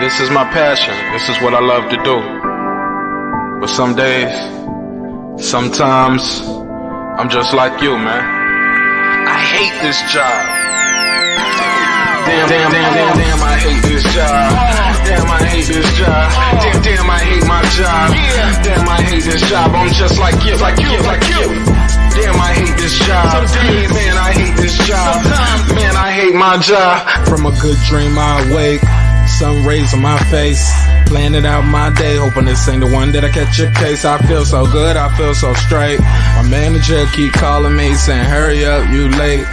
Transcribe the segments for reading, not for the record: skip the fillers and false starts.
This is my passion. This is what I love to do. But some days, sometimes, I'm just like you, man. I hate this job. Damn, I hate this job. Damn, I hate this job. Damn, I hate my job. Damn, I hate this job. I'm just like you. Damn, I hate this job. Man, I hate this job. Man, I hate my job. From a good dream I wake, sun rays on my face, planning out my day, hoping this ain't the one that I catch a case. I feel so good, I feel so straight. My manager keep calling me saying, hurry up, you late.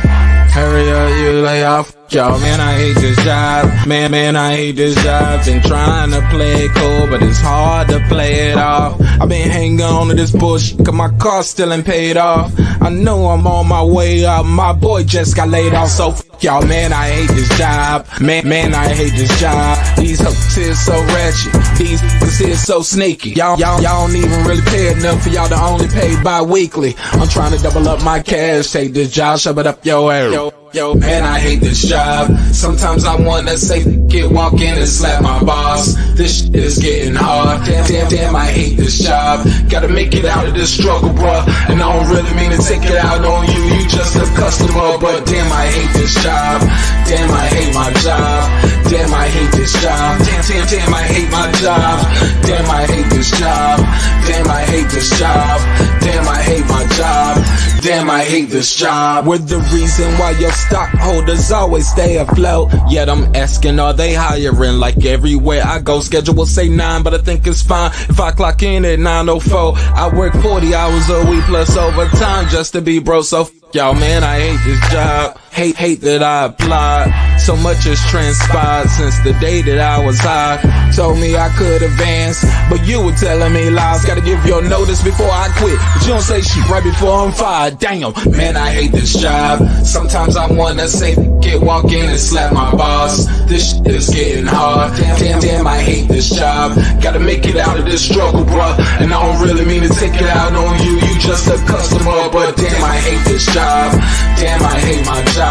Hurry up, you lay off. Y'all, man, I hate this job. Man, I hate this job. Been trying to play it cool, but it's hard to play it off. I've been hanging on to this bullshit, cause my car still ain't paid off. I know I'm on my way up, my boy just got laid off, so y'all, man, I hate this job. Man, I hate this job. These hoes here so ratchet, these niggas here so sneaky. Y'all don't even really pay enough for y'all to only pay bi-weekly. I'm trying to double up my cash, take this job, shove it up your ass. Yo, man, I hate this job. Sometimes I wanna say, walk in and slap my boss. This shit is getting hard. Damn, I hate this job. Gotta make it out of this struggle, bruh. And I don't really mean to take it out on you. You just a customer, but damn, I hate this job. Damn, I hate my job. Damn, I hate this job. Damn, I hate my job. Damn, I hate this job. Damn, I hate this job. Damn, I hate my job. Damn, I hate this job. We're the reason why your stockholders always stay afloat. Yet I'm asking, are they hiring? Like everywhere I go, schedule will say 9, but I think it's fine if I clock in at 9:04. I work 40 hours a week plus overtime just to be broke. So y'all, man, I hate this job. Hate that I applied. So much has transpired since the day that I was high. Told me I could advance, but you were telling me lies. Gotta give your notice before I quit, but you don't say shit right before I'm fired. Damn, man, I hate this job. Sometimes I wanna say, walk in and slap my boss. This shit is getting hard. Damn, I hate this job. Gotta make it out of this struggle, bruh. And I don't really mean to take it out on you. You just a customer, but damn, I hate this job. Damn, I hate my job.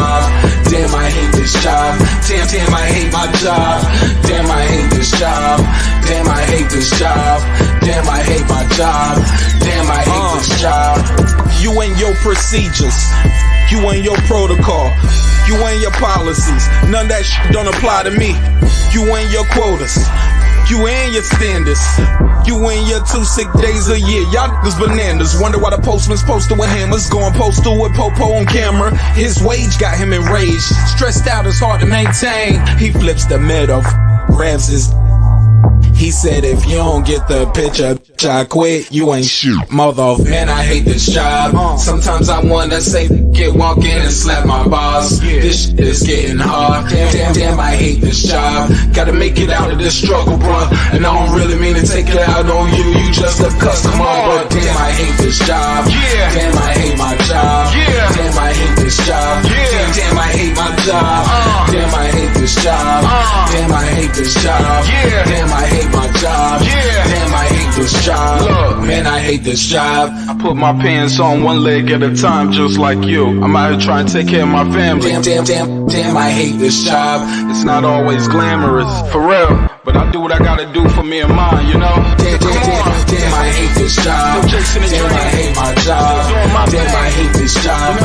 Damn, I hate this job. Damn, I hate my job. Damn, I hate this job. Damn, I hate this job. Damn, I hate my job. Damn, I hate this job. You and your procedures, you and your protocol, you and your policies, none of that shit don't apply to me. You and your quotas, you and your standards, you and your 2 sick days a year. Y'all niggas bananas. Wonder why the postman's posted with hammers, going postal with Popo on camera. His wage got him enraged, stressed out, it's hard to maintain. He flips the middle, grabs his. He said, if you don't get the picture, I quit. You ain't shit, mother. Man, I hate this job. Sometimes I wanna say, walk in and slap my boss. This shit is getting hard. Damn, I hate this job. Gotta make it out of this struggle, bruh. And I don't really mean to take it out on you. You just a customer, but damn, I hate this job. Damn, I hate my job. Damn, I hate this job. Damn, I hate my job. Damn, I hate this job. Damn, I hate this job. Damn, I hate my job. Damn, I hate this job. Look, man, I hate this job. I put my pants on one leg at a time, just like you. I'm out here trying to take care of my family. Damn, I hate this job. It's not always glamorous, for real, but I do what I gotta do for me and mine, you know? Damn, I hate this job. Damn, I hate my job. Damn, I hate this job.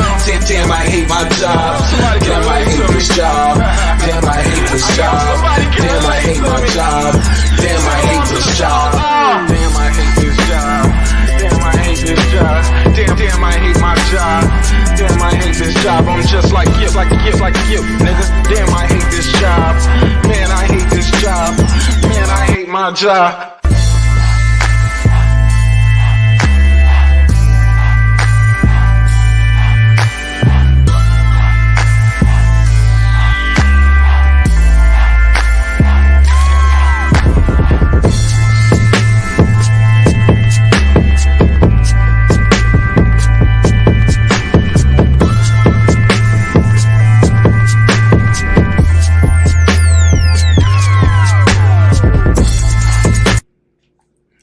Damn, I hate my job. Damn, I hate this job. Damn, I hate this job. Damn, I hate my job. Damn, I hate this job. Damn, I hate this job. Damn, I hate this job. Damn, I hate my job. Damn, I hate this job. I'm just like you, nigga. Damn, I hate this job. Man, I hate this job. Man, I hate my job.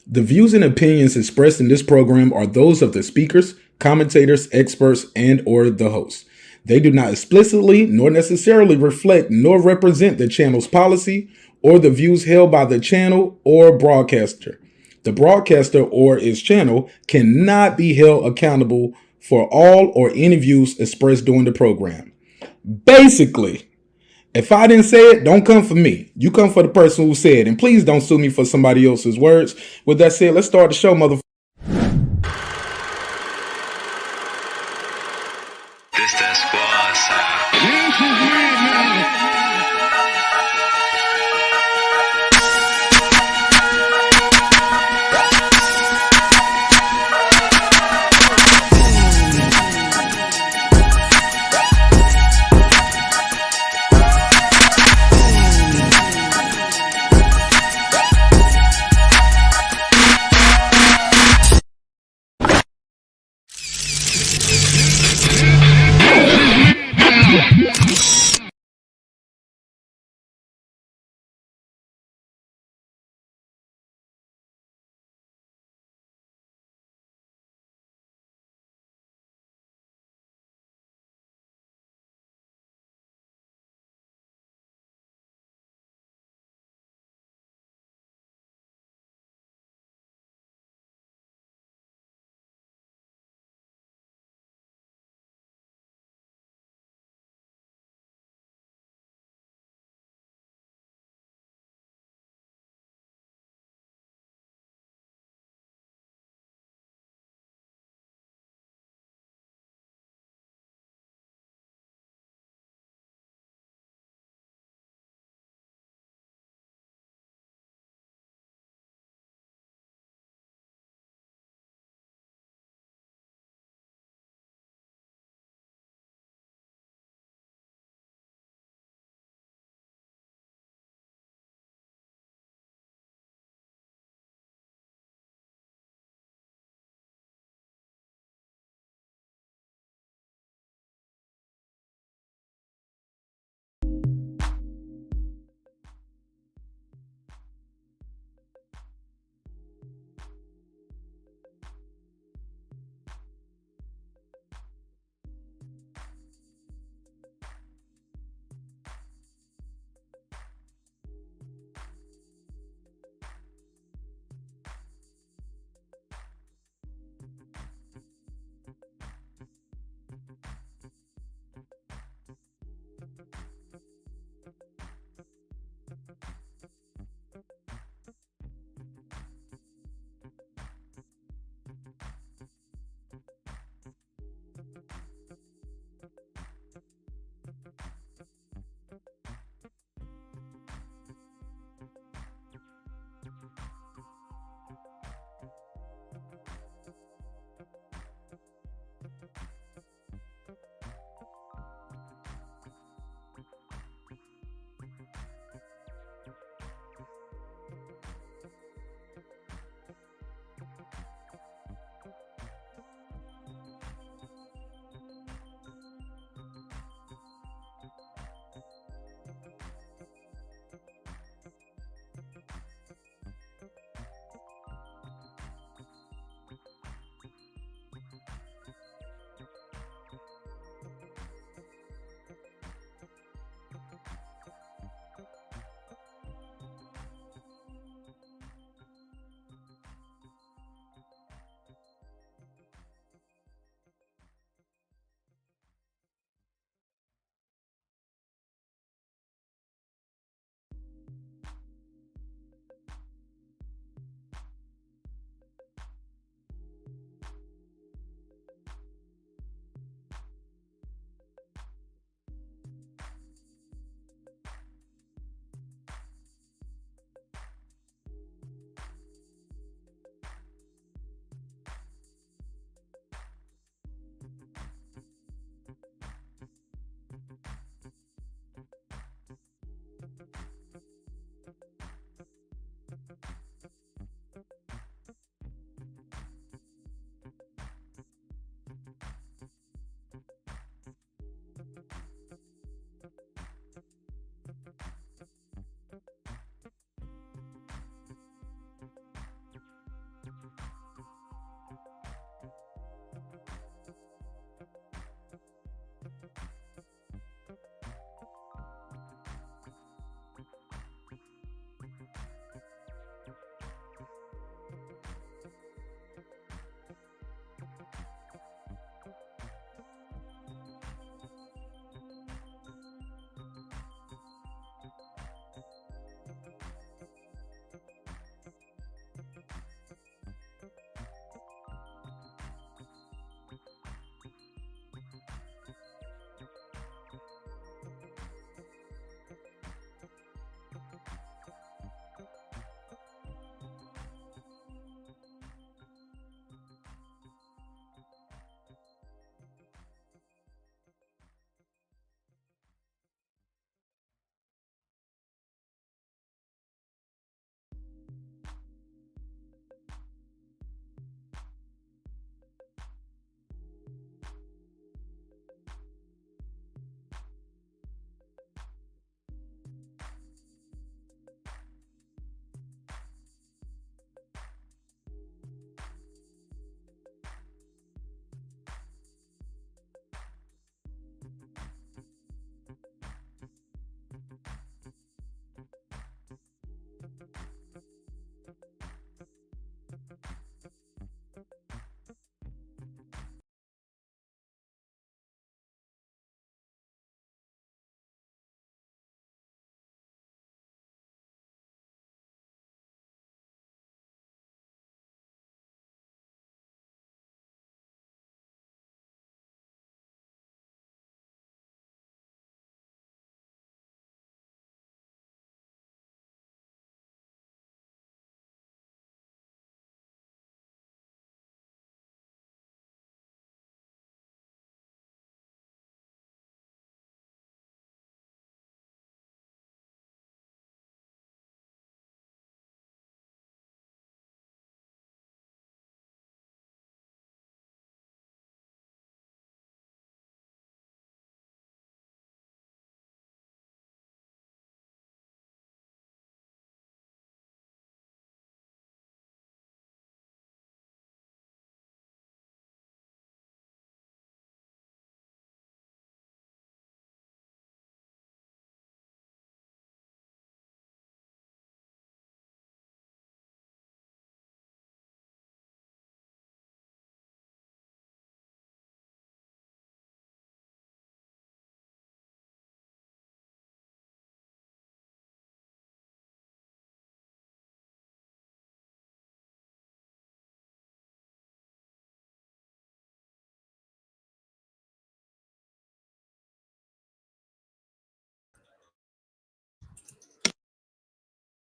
The views and opinions expressed in this program are those of the speakers, commentators, experts, and/or the host. They do not explicitly nor necessarily reflect nor represent the channel's policy or the views held by the channel or broadcaster. The broadcaster or its channel cannot be held accountable for all or any views expressed during the program. Basically, if I didn't say it, don't come for me. You come for the person who said it. And please don't sue me for somebody else's words. With that said, let's start the show, motherfucker. This that squad side.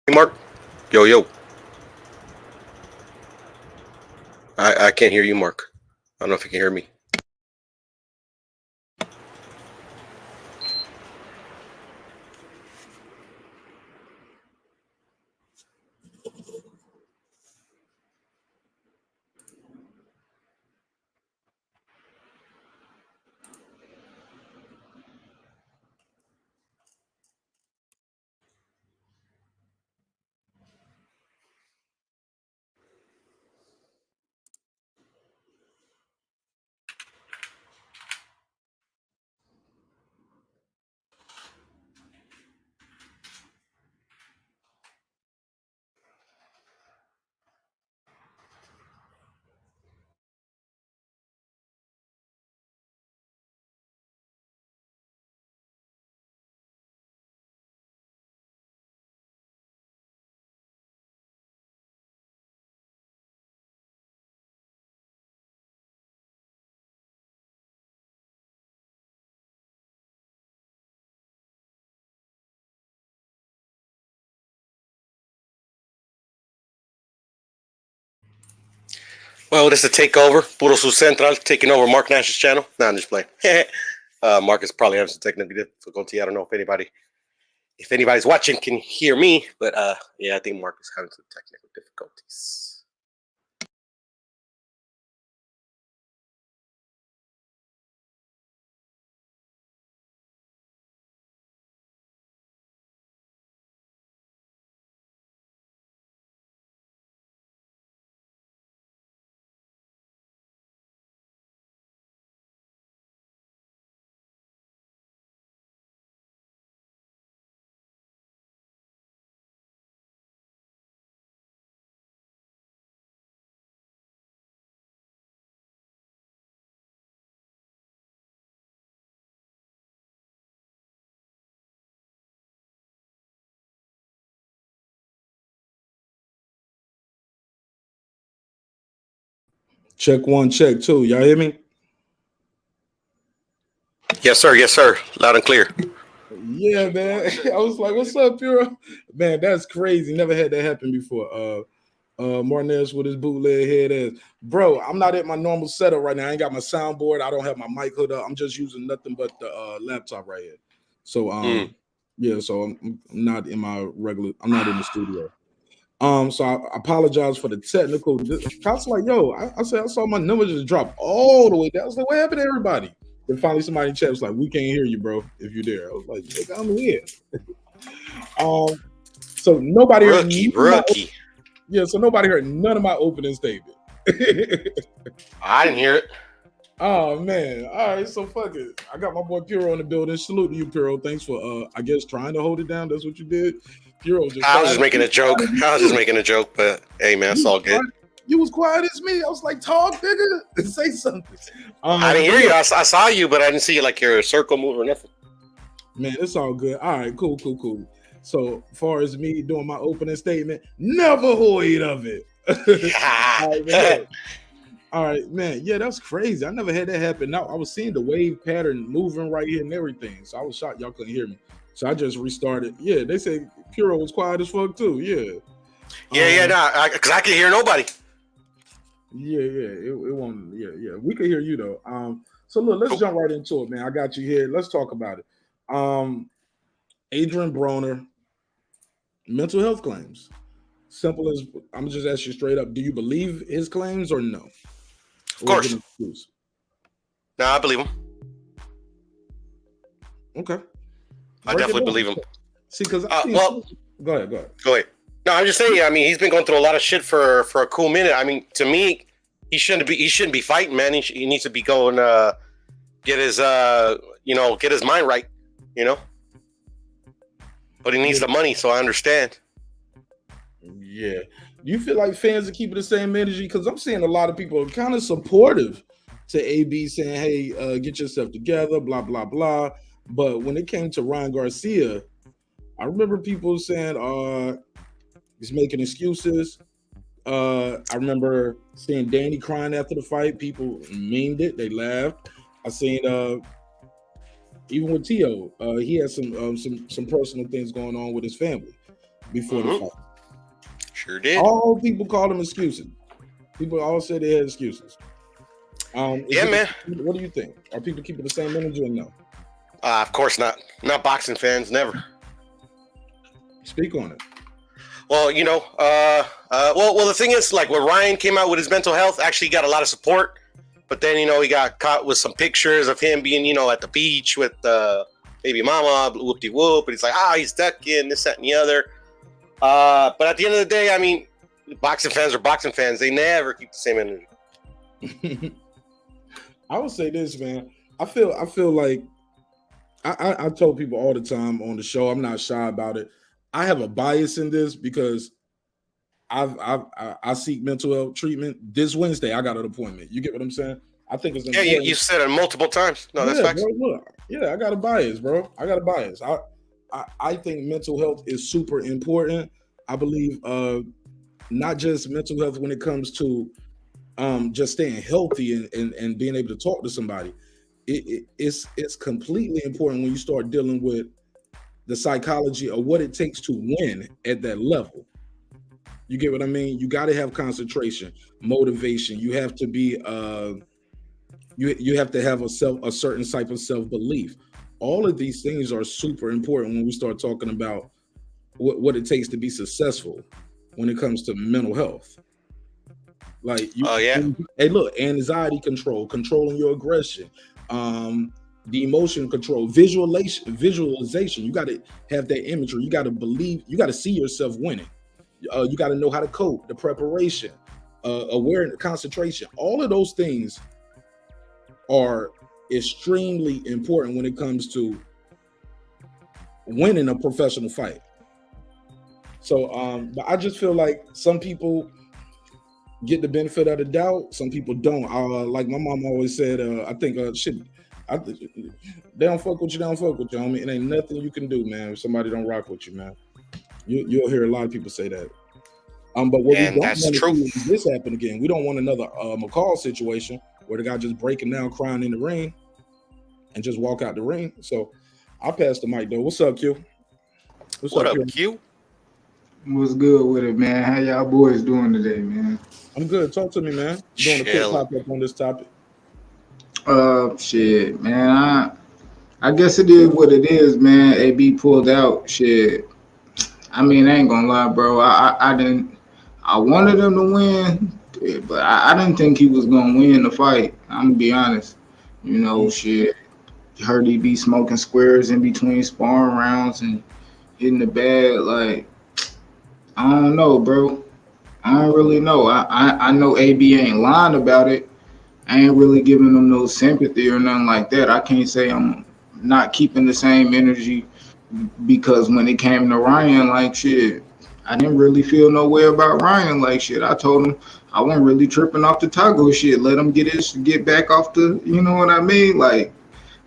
Hey, Mark. Yo, yo. I can't hear you, Mark. I don't know if you can hear me. Well, this is the takeover. Puro Su Central taking over Marq Nash's channel. No, I'm just playing. Mark is probably having some technical difficulty. I don't know if anybody's watching can hear me, but yeah, I think Mark is having some technical difficulties. Check one, check two. Y'all hear me? Yes, sir. Yes, sir. Loud and clear. Yeah, man. I was like, "What's up, Puro?" Man, that's crazy. Never had that happen before. Marq Nash with his bootleg head ass. Bro, I'm not at my normal setup right now. I ain't got my soundboard. I don't have my mic hood up. I'm just using nothing but the laptop right here. So yeah, so I'm not in my regular, I'm not in the studio. So I apologize for the technical. I was like, yo, I said I saw my number just drop all the way down. I was like, what happened to everybody? Then finally somebody in chat was like, we can't hear you, bro, if you're there. I was like, nigga, I'm here. So nobody Rookie. Yeah, so nobody heard none of my opening statement. I didn't hear it. Oh man. All right, so fuck it. I got my boy Puro in the building. Salute to you, Puro. Thanks for I guess trying to hold it down. That's what you did. Puro just I was just making a joke. But hey man, it's all good. You was quiet as me. I was like, talk, nigga. Say something. I didn't hear you. I saw you, but I didn't see like your circle move or nothing. Man, it's all good. All right, cool. So far as me doing my opening statement, never heard of it. All right, man. Yeah, that's crazy. I never had that happen. Now I was seeing the wave pattern moving right here and everything. So I was shocked y'all couldn't hear me. So I just restarted. Yeah, they said Puro was quiet as fuck too. Yeah. Because I can hear nobody. Yeah, it won't. Yeah. We could hear you though. So look, let's jump right into it, man. I got you here. Let's talk about it. Adrien Broner, mental health claims. Simple as I'm just asking you straight up. Do you believe his claims or no? Of course. No, I believe him. Okay. I definitely believe him. See, because go ahead. No, I'm just saying. I mean, he's been going through a lot of shit for a cool minute. I mean, to me, he shouldn't be fighting, man. He needs to be going get his mind right, But he needs the money, so I understand. Yeah. Do you feel like fans are keeping the same energy? Because I'm seeing a lot of people are kind of supportive to AB, saying, hey, get yourself together, blah, blah, blah. But when it came to Ryan Garcia, I remember people saying he's making excuses. I remember seeing Danny crying after the fight. People memed it. They laughed. I seen even with Tio, he had some personal things going on with his family. before the fight. Sure did. All people call them excuses. People all say they had excuses. Man. What do you think? Are people keeping the same energy or no? Of course not. Not boxing fans, never. Speak on it. Well, you know, well, the thing is, like, when Ryan came out with his mental health, actually got a lot of support. But then, you know, he got caught with some pictures of him being, you know, at the beach with baby mama, whoop-de-whoop. And he's like, he's ducking, this, that, and the other. But at the end of the day, I mean, boxing fans are boxing fans. They never keep the same energy. I would say this, man. I feel like I told people all the time on the show, I'm not shy about it. I have a bias in this because I seek mental health treatment. This Wednesday, I got an appointment. You get what I'm saying? I think it's important. Yeah, you said it multiple times. No, that's facts. Bro, look, yeah, I got a bias, bro. I got a bias. I think mental health is super important. I believe not just mental health when it comes to just staying healthy and being able to talk to somebody. It's completely important when you start dealing with the psychology of what it takes to win at that level. You get what I mean? You got to have concentration, motivation. You have to be you have to have a certain type of self-belief. All of these things are super important when we start talking about what it takes to be successful when it comes to mental health. Like, hey, look, anxiety control, controlling your aggression, the emotion control, visualization. You got to have that imagery. You got to believe. You got to see yourself winning. You got to know how to cope. The preparation, awareness, concentration. All of those things are extremely important when it comes to winning a professional fight. So, but I just feel like some people get the benefit of the doubt. Some people don't. Like my mom always said, I think they don't fuck with you, they don't fuck with you, homie. It ain't nothing you can do, man, if somebody don't rock with you, man. You'll hear a lot of people say that. But what we don't want to do is this happen again. We don't want another McCall situation where the guy just breaking down, crying in the ring, and just walk out the ring. So I'll pass the mic, though. What's up, Q? What up, Q? What's good with it, man? How y'all boys doing today, man? I'm good. Talk to me, man. Doing a quick pop-up on this topic. Shit, man. I guess it is what it is, man. AB pulled out. Shit. I mean, I ain't gonna lie, bro. I wanted him to win, but I didn't think he was gonna win the fight. I'm gonna be honest. You know, shit. Heard he be smoking squares in between sparring rounds and hitting the bag. Like, I don't know, bro. I don't really know. I know AB ain't lying about it. I ain't really giving him no sympathy or nothing like that. I can't say I'm not keeping the same energy because when it came to Ryan, like, shit, I didn't really feel no way about Ryan. Like, shit, I told him I wasn't really tripping off the taco shit. Let him get back off the, you know what I mean? Like,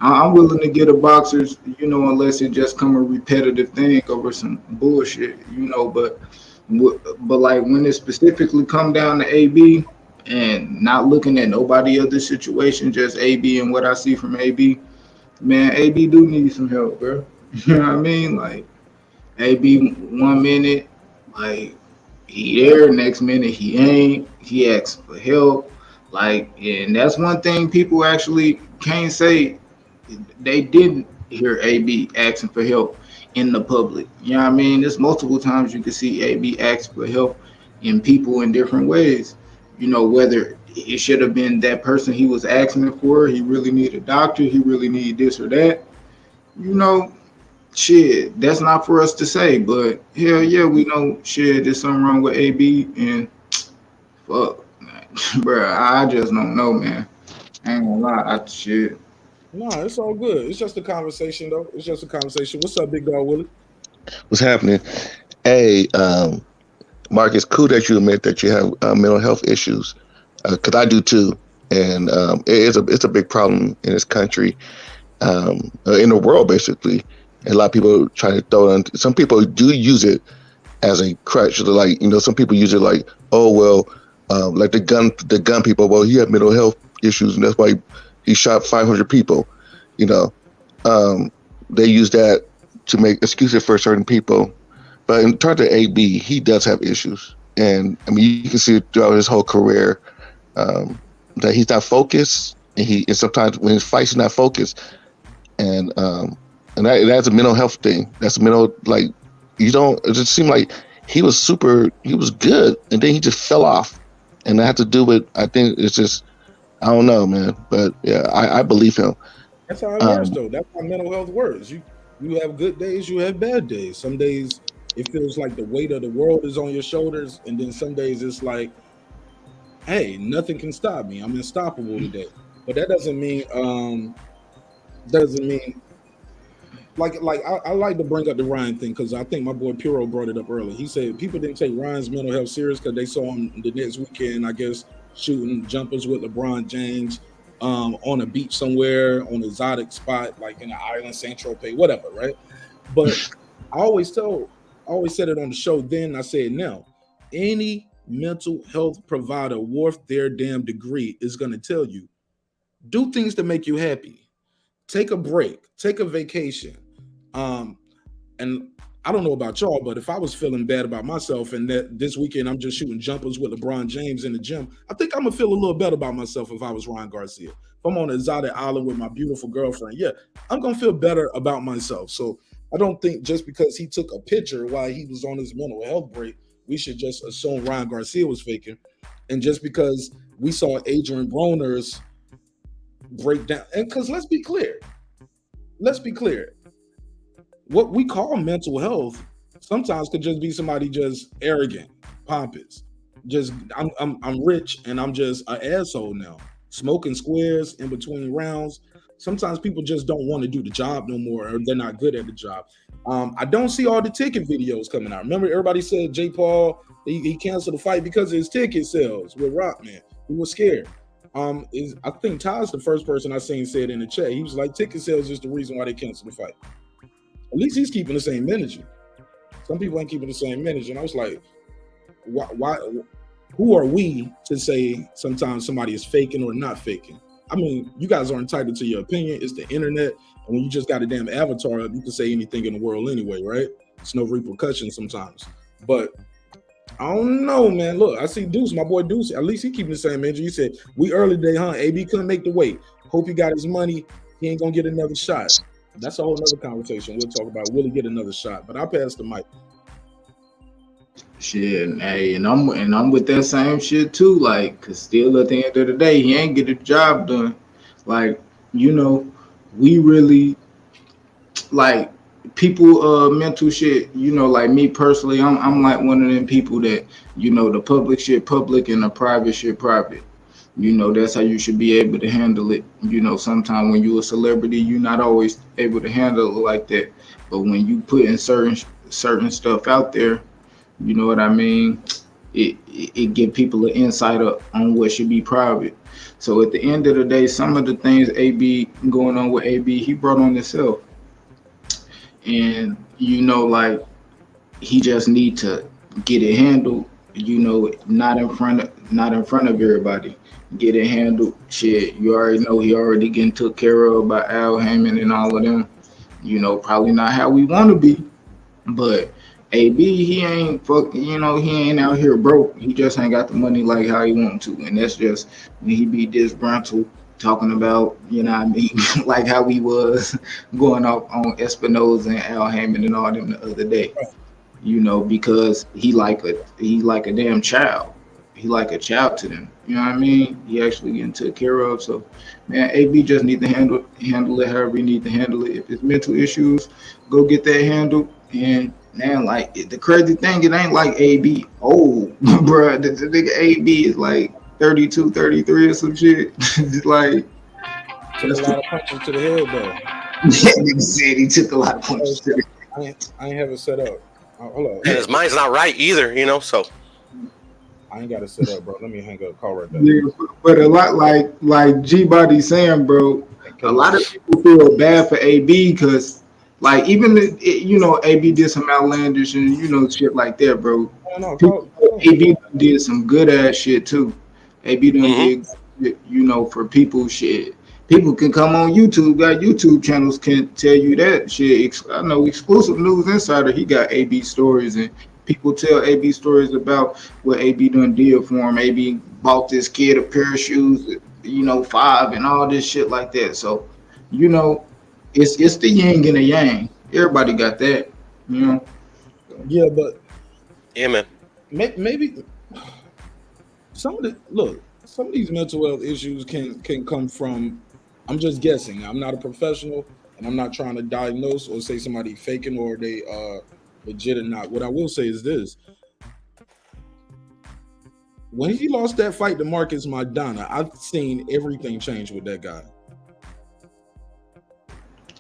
I'm willing to get a boxer's, you know, unless it just come a repetitive thing over some bullshit, you know, but like when it specifically come down to AB and not looking at nobody other situation, just AB and what I see from AB, man, AB do need some help, bro. You know what I mean? Like, AB 1 minute, like, he there, next minute he ain't, he asks for help. Like, and that's one thing people actually can't say. They didn't hear AB asking for help in the public. You know what I mean? There's multiple times you can see AB ask for help in people in different ways. You know, whether it should have been that person he was asking for, he really needed a doctor, he really needed this or that. You know, shit, that's not for us to say, but hell yeah, we know shit, there's something wrong with AB, and fuck, man. Bro, I just don't know, man. I ain't gonna lie, shit. No, it's all good. It's just a conversation, though. It's just a conversation. What's up, big dog Willie? What's happening? Hey, Mark, it's cool that you admit that you have mental health issues, because I do too, and it's a big problem in this country, in the world, basically. And a lot of people try to throw it on. Some people do use it as a crutch. Like, you know, some people use it like, oh well, like the gun people. Well, he had mental health issues, and that's why he shot 500 people. You know, they use that to make excuses for certain people But in terms of AB, he does have issues, and I mean you can see throughout his whole career that he's not focused, and sometimes when he fights, he's not focused, and that's a mental health thing. That's a mental you don't. It just seemed like he was good, and then he just fell off, and that had to do with I think it's just I don't know, man, but yeah, I believe him. That's how it works, though. That's how mental health works. You have good days, you have bad days. Some days it feels like the weight of the world is on your shoulders, and then some days it's like, hey, nothing can stop me. I'm unstoppable today. But that doesn't mean I like to bring up the Ryan thing because I think my boy Piro brought it up earlier. He said people didn't take Ryan's mental health serious because they saw him the next weekend, I guess, shooting jumpers with LeBron James on a beach somewhere, on an exotic spot, like in an island, Saint Tropez, whatever, right? But I always said it on the show then, I say it now. Any mental health provider worth their damn degree is going to tell you, do things to make you happy. Take a break, take a vacation. And I don't know about y'all, but if I was feeling bad about myself and that this weekend I'm just shooting jumpers with LeBron James in the gym, I think I'm gonna feel a little better about myself if I was Ryan Garcia. If I'm on an exotic island with my beautiful girlfriend, yeah, I'm gonna feel better about myself. So I don't think just because he took a picture while he was on his mental health break, we should just assume Ryan Garcia was faking. And just because we saw Adrien Broner's breakdown, and because let's be clear, what we call mental health sometimes could just be somebody just arrogant, pompous. Just I'm rich and I'm just an asshole now. Smoking squares in between rounds. Sometimes people just don't want to do the job no more, or they're not good at the job. I don't see all the ticket videos coming out. Remember, everybody said Jake Paul he canceled the fight because of his ticket sales with Rockman. He was scared. I think Ty's the first person I seen said in the chat. He was like, ticket sales is the reason why they canceled the fight. At least he's keeping the same energy. Some people ain't keeping the same energy. And I was like, why who are we to say sometimes somebody is faking or not faking? I mean, you guys are entitled to your opinion. It's the internet. And when you just got a damn avatar up, you can say anything in the world anyway, right? It's no repercussion sometimes. But I don't know, man. Look, I see Deuce, my boy Deuce. At least he keeping the same energy. He said, we early day, huh? AB couldn't make the weight. Hope he got his money. He ain't going to get another shot. That's a whole nother conversation. We'll talk about will he get another shot. But I'll pass the mic. Shit, hey, and I'm with that same shit too. Like, cause still at the end of the day, he ain't get the job done. Like, you know, we really like people mental shit. You know, like me personally, I'm like one of them people that, you know, the public shit public and the private shit private. You know, that's how you should be able to handle it. You know, sometimes when you're a celebrity, you're not always able to handle it like that. But when you put in certain stuff out there, you know what I mean? It give people an insight on what should be private. So at the end of the day, some of the things AB going on with AB, he brought on himself. And, you know, like, he just need to get it handled, you know, not in front of everybody. Get it handled. Shit, you already know he already getting took care of by Al Heyman and all of them. You know, probably not how we want to be, but AB, he ain't you know, he ain't out here broke. He just ain't got the money like how he want to, and that's just when he be disgruntled talking about, you know what I mean, like how he was going off on Espinoza and Al Heyman and all them the other day. You know, because he like a damn child. He like a child to them. You know what I mean? He actually getting took care of. So, man, AB just need to handle it however he need to handle it. If it's mental issues, go get that handled. And man, like the crazy thing, it ain't like AB old, bro. The nigga AB is like 32, 33 or some shit. It's like took a lot of punches to the head, though. Nigga said he took a lot of punches to the head. I ain't have it set up. Hold on. And his mind's not right either, you know, so. I ain't got it set up, bro. Let me hang up. Call right back. Yeah, but a lot like G-Body saying, bro, a lot of people feel bad for AB because, like, even you know, AB did some outlandish and, you know, shit like that, bro. AB did some good ass shit too. AB done did, you know, for people shit. People can come on YouTube, got YouTube channels can tell you that shit. I know Exclusive News Insider, he got AB stories, and people tell AB stories about what AB done did for him. AB bought this kid a pair of shoes, 5 and all this shit like that. So, it's the yin and the yang. Everybody got that, Yeah, but Yeah, man. maybe some of these mental health issues can come from. I'm just guessing. I'm not a professional, and I'm not trying to diagnose or say somebody faking or they legit or not. What I will say is this: when he lost that fight to Marcus Maidana, I've seen everything change with that guy.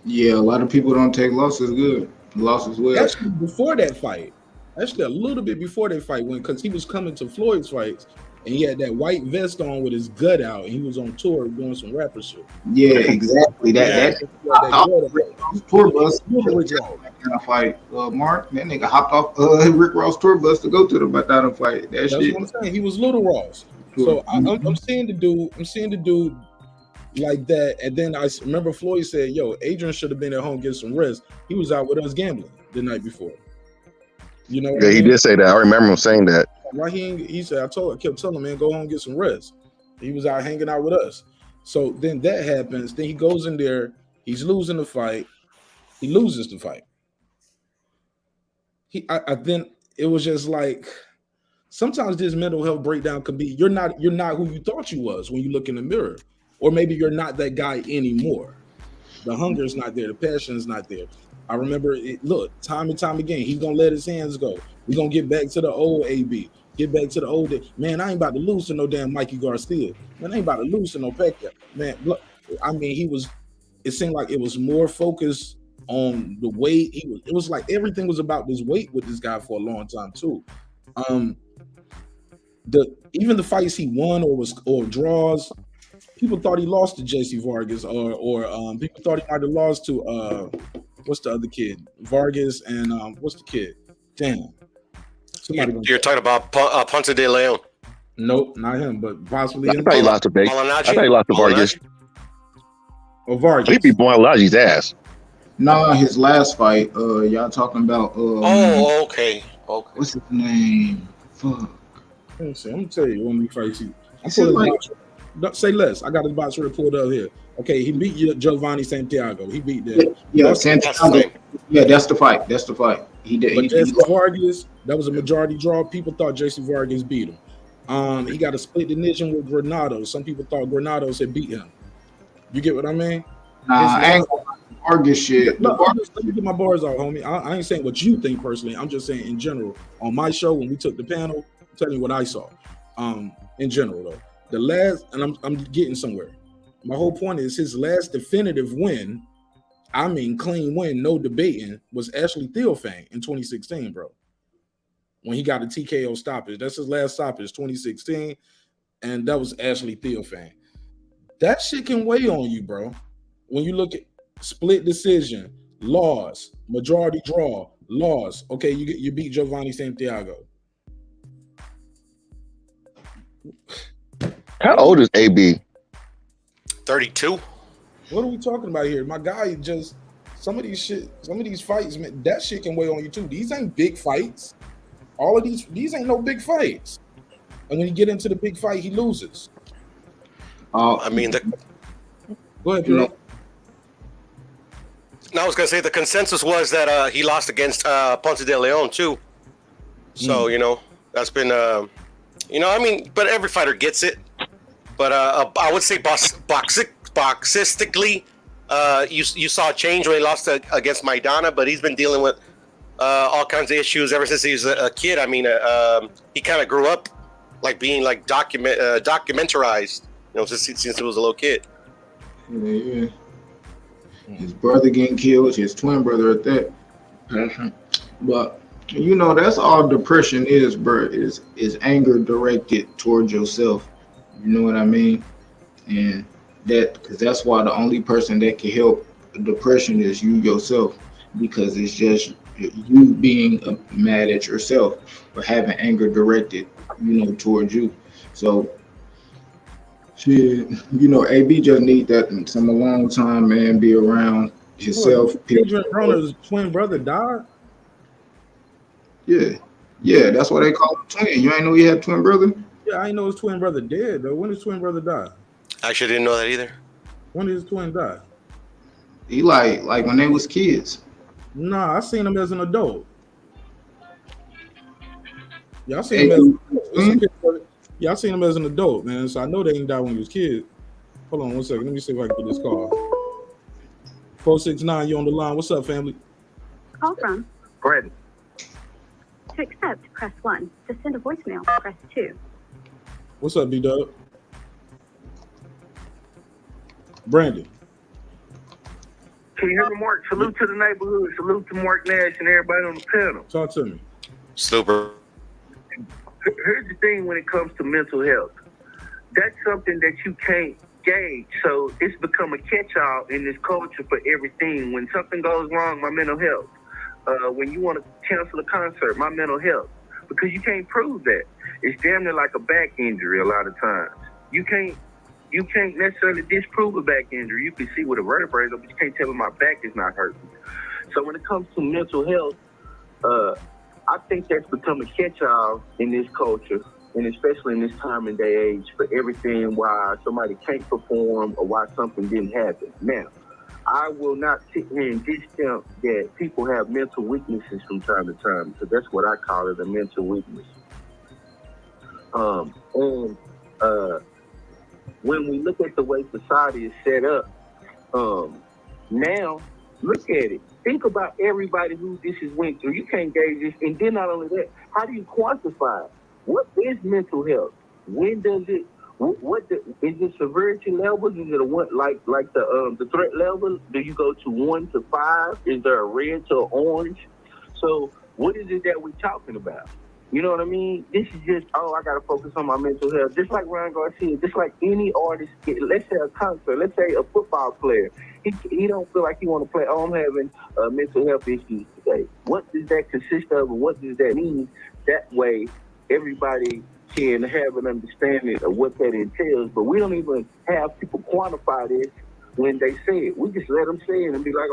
Yeah, a lot of people don't take losses good. Losses well. Actually, before that fight, actually a little bit before that fight, because he was coming to Floyd's fights and he had that white vest on with his gut out, and he was on tour doing some rapper shit. Yeah, exactly. That tour bus fight. Mark, that nigga hopped off Rick Ross tour bus to go to the Maidana fight. That's what I'm saying. He was Little Ross. So I'm seeing the dude like that, and then I remember Floyd said, "Yo, Adrien should have been at home getting some rest. He was out with us gambling the night before." You know? Yeah, he did say that. I remember him saying that. Why he said, I kept telling him, man, go home and get some rest. He was out hanging out with us. So then that happens. Then he goes in there. He's losing the fight. He loses the fight. Then it was just like, sometimes this mental health breakdown can be you're not who you thought you was when you look in the mirror, or maybe you're not that guy anymore. The hunger is not there. The passion is not there. I remember it. Look, time and time again, he's gonna let his hands go. We're gonna get back to the old AB. Get back to the old day. Man, I ain't about to lose to no damn Mikey Garcia. Man, I ain't about to lose to no Pecca. Man, look, I mean, it seemed like it was more focused on the weight. It was like everything was about this weight with this guy for a long time too. Even the fights he won or draws, people thought he lost to JC Vargas, or people thought he might have lost to what's the other kid? Vargas and what's the kid? Damn. You're talking about Ponce de Leon. Nope, not him, but possibly him. I thought he lost to Baker. I thought he lost to Vargas. Or Vargas. He beat Boalaji's ass. No, his last fight. Y'all talking about? Okay. What's his name? Fuck. Let me see. I'm gonna tell you when we fight you. Say less. I got his box report up here. Okay, he beat Giovanni Santiago. He beat them. Yeah, Santiago. Yeah, that's the fight. He did. But JC Vargas, that was a majority draw. People thought JC Vargas beat him. He got a split decision with Granado. Some people thought Granados had beat him. You get what I mean? Nah, I ain't gonna Vargas shit. No, let me get my bars out, homie. I ain't saying what you think personally. I'm just saying in general. On my show, when we took the panel, I'm telling you what I saw. In general, though. The last, and I'm getting somewhere. My whole point is his last definitive win, I mean clean win, no debating, was Ashley Theophane in 2016, bro. When he got a TKO stoppage. That's his last stoppage, 2016, and that was Ashley Theophane. That shit can weigh on you, bro. When you look at split decision, loss, majority draw, loss. Okay, you beat Giovanni Santiago. How old is AB? 32. What are we talking about here? My guy just some of these fights, man, that shit can weigh on you too. These ain't big fights. All of these ain't no big fights. And when you get into the big fight, he loses. I mean, go ahead, Pierre. I was gonna say the consensus was that he lost against Ponce de Leon too. So that's been I mean, but every fighter gets it. But I would say boxistically, you saw a change when he lost against Maidana, but he's been dealing with all kinds of issues ever since he was a kid. I mean, he kind of grew up like being like documentarized, since he was a little kid. Yeah. His brother getting killed, his twin brother at that. But that's all depression is, bro. Is anger directed towards yourself. You know what I mean? And because that's why the only person that can help depression is you yourself, because it's just you being mad at yourself or having anger directed, towards you. So Shit, AB just need that some alone time, man. Be around himself. Adrien Broner's twin brother died? Yeah, that's why they call him twin. You ain't know he had a twin brother? Yeah, I know his twin brother dead, though. When did his twin brother die? I actually didn't know that either. When did his twin die? He like when they was kids. Nah, I seen him as an adult. Yeah, I seen him I seen him as an adult, man. So I know they didn't die when he was kids. Hold on one second. Let me see if I can get this call. 469, you on the line. What's up, family? Call from Brandon. To accept, press 1. To send a voicemail, press 2. What's up, B-Dub? Brandon. Can you hear me, Mark? Salute to the neighborhood. Salute to Marq Nash and everybody on the panel. Talk to me. Super. Here's the thing when it comes to mental health. That's something that you can't gauge. So it's become a catch-all in this culture for everything. When something goes wrong, my mental health. When you want to cancel a concert, my mental health. Because you can't prove that. It's damn near like a back injury a lot of times. You can't necessarily disprove a back injury. You can see with a vertebrae, but you can't tell me my back is not hurting. So when it comes to mental health, I think that's become a catch-all in this culture, and especially in this time and day age, for everything why somebody can't perform or why something didn't happen. Now, I will not sit here and discount that people have mental weaknesses from time to time, because that's what I call it, a mental weakness. When we look at the way society is set up, now, look at it. Think about everybody who this has went through. You can't gauge this. And then not only that, how do you quantify it? What is mental health? When does it, is it severity levels? Is it a one, like the threat level? Do you go to 1 to 5? Is there a red to orange? So what is it that we're talking about? You know what I mean? This is just, I got to focus on my mental health. Just like Ryan Garcia, just like any artist, let's say a concert, let's say a football player, he don't feel like he want to play, I'm having mental health issues today. What does that consist of and what does that mean? That way, everybody can have an understanding of what that entails, but we don't even have people quantify this when they say it. We just let them say it and be like,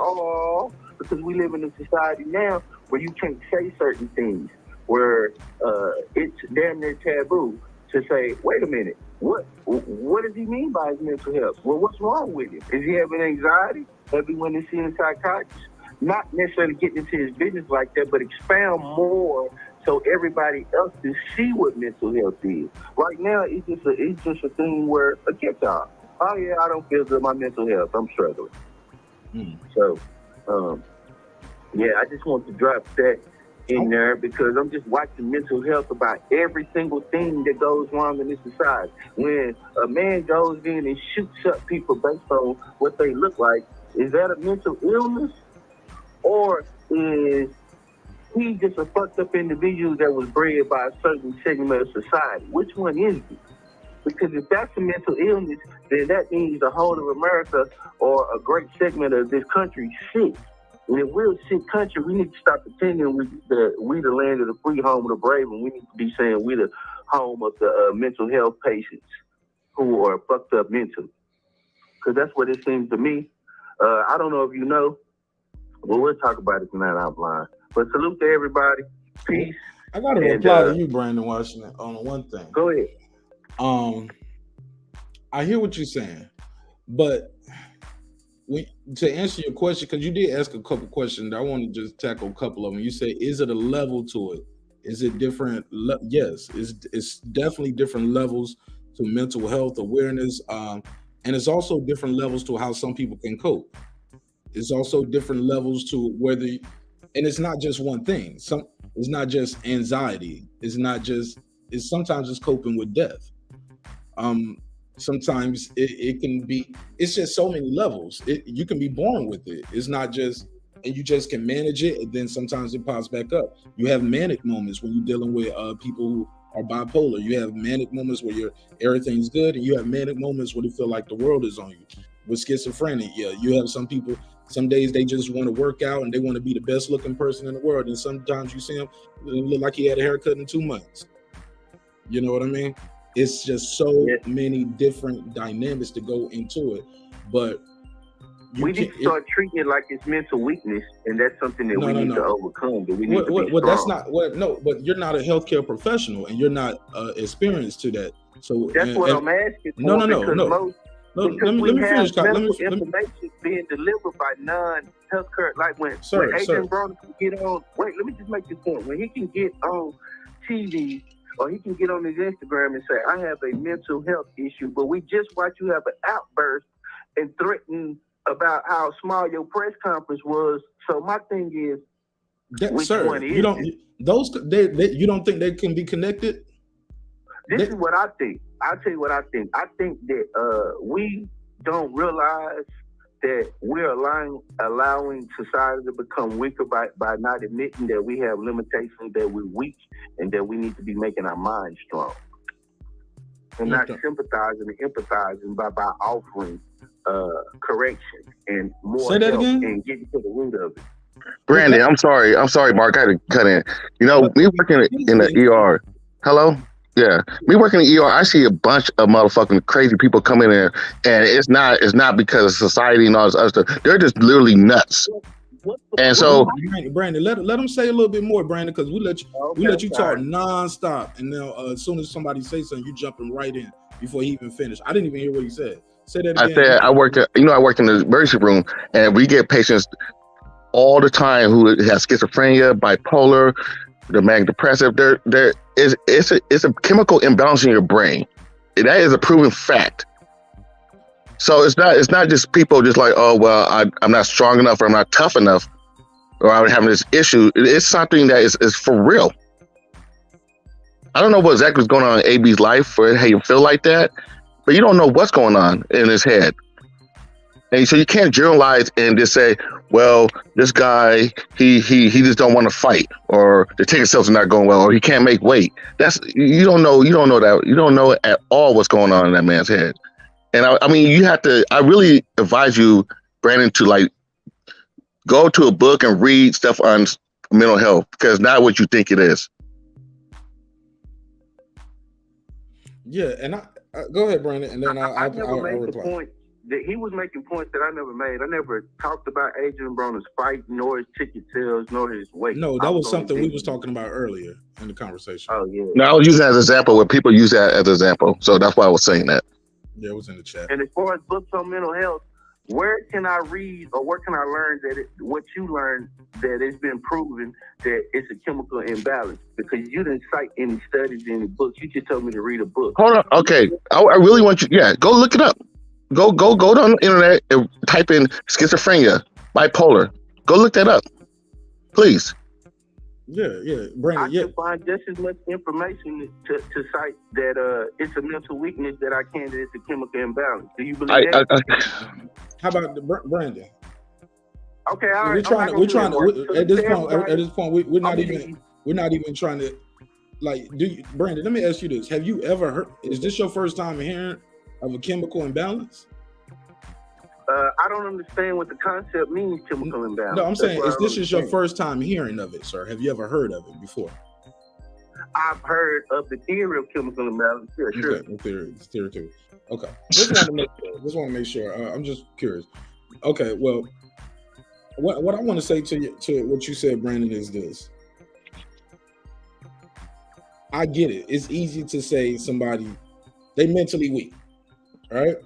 because we live in a society now where you can't say certain things, where it's damn near taboo to say, wait a minute, what does he mean by his mental health? Well, what's wrong with him? Is he having anxiety? Have you went and seen a psychiatrist? Not necessarily getting into his business like that, but expound more so everybody else can see what mental health is. Right now, it's just a thing where a catch-all. Oh yeah, I don't feel good. My mental health, I'm struggling. So, yeah, I just want to drop that in there because I'm just watching mental health about every single thing that goes wrong in this society. When a man goes in and shoots up people based on what they look like, is that a mental illness? Or is he just a fucked up individual that was bred by a certain segment of society? Which one is he? Because if that's a mental illness, then that means the whole of America or a great segment of this country sick. And if we're a sick country, we need to stop pretending we the land of the free, home of the brave, and we need to be saying we the home of the mental health patients who are fucked up mentally. Because that's what it seems to me. I don't know if you know, but we'll talk about it tonight offline. But salute to everybody. Peace. I got to reply to you, Brandon Washington, on one thing. Go ahead. I hear what you're saying, but to answer your question, because you did ask a couple questions, I want to just tackle a couple of them. You say, is it a level to it? Is it different? Yes, it's definitely different levels to mental health awareness, and it's also different levels to how some people can cope. It's also different levels to whether, and it's not just one thing. It's not just anxiety. It's sometimes it's coping with death. Sometimes it can be, it's just so many levels. You can be born with it. It's not just, and you just can manage it, and then sometimes it pops back up. You have manic moments when you're dealing with people who are bipolar. You have manic moments where everything's good, and you have manic moments where you feel like the world is on you. With schizophrenia, you have some people, some days they just want to work out and they want to be the best looking person in the world, and sometimes you see him look like he had a haircut in 2 months. You know what I mean? It's just so many different dynamics to go into it. But we need to start treating it like it's mental weakness, and that's something that we need to overcome. But we need to be strong. That's not but you're not a healthcare professional, and you're not experienced to that. So that's what I'm asking. No. Let me finish. Information being delivered by non-healthcare, like when Adrien Broner can get on. Wait, let me just make this point. When he can get on TV or he can get on his Instagram and say, "I have a mental health issue," but we just watch you have an outburst and threaten about how small your press conference was. So my thing is, you don't think they can be connected? This is what I think. I'll tell you what I think. I think that we don't realize that we're allowing society to become weaker by not admitting that we have limitations, that we're weak, and that we need to be making our minds strong. And not sympathizing and empathizing by offering correction and more help and getting to the root of it. Brandon, I'm sorry, Mark. I had to cut in. You know, me working in the ER. Hello? Yeah, me working in the ER, I see a bunch of motherfucking crazy people come in there, and it's not because of society and all this other stuff. They're just literally nuts. And so, Brandon, let them say a little bit more, Brandon, because we let you talk nonstop, and now as soon as somebody says something, you jumping right in before he even finished. I didn't even hear what he said. Say that again. I said I work in the emergency room, and we get patients all the time who have schizophrenia, bipolar, the manic depressive. It's a chemical imbalance in your brain. That is a proven fact. So it's not just people just like, oh well, I'm not strong enough, or I'm not tough enough, or I'm having this issue. It's something that is for real. I don't know what exactly is going on in AB's life or how you feel like that, but you don't know what's going on in his head. And so you can't generalize and just say, well, this guy, he just don't want to fight, or the ticket sales are not going well, or he can't make weight. You don't know that. You don't know at all what's going on in that man's head. And I mean, I really advise you, Brandon, to like go to a book and read stuff on mental health, because it's not what you think it is. Yeah, and I go ahead, Brandon, and then I'll reply. The point that he was making points that I never made. I never talked about Adrien Broner's fight, nor his ticket sales, nor his weight. No, that was something we was talking about earlier in the conversation. Oh yeah. No, I was using that as an example where people use that as an example, so that's why I was saying that. Yeah, it was in the chat. And as far as books on mental health, where can I read or where can I learn what you learned, that it's been proven that it's a chemical imbalance? Because you didn't cite any studies, any books. You just told me to read a book. Hold on. Okay. I really want you. Yeah, go look it up. Go on the internet and type in schizophrenia, bipolar. Go look that up, please. Yeah, Brandon. I can find just as much information to cite that it's a mental weakness that I can, that it's a chemical imbalance. Do you believe that? How about Brandon? Okay, all right. We're trying to at this point we're not even trying to, like, Brandon, let me ask you this. Have you ever heard, is this your first time hearing of a chemical imbalance? I don't understand what the concept means, chemical imbalance. No, I'm saying, this is your first time hearing of it, sir. Have you ever heard of it before? I've heard of the theory of chemical imbalance. Yeah, sure. Okay, theory too. Okay. Just want to make sure. I'm just curious. Okay, well, what I want to say to what you said, Brandon, is this. I get it. It's easy to say somebody, they mentally weak, right?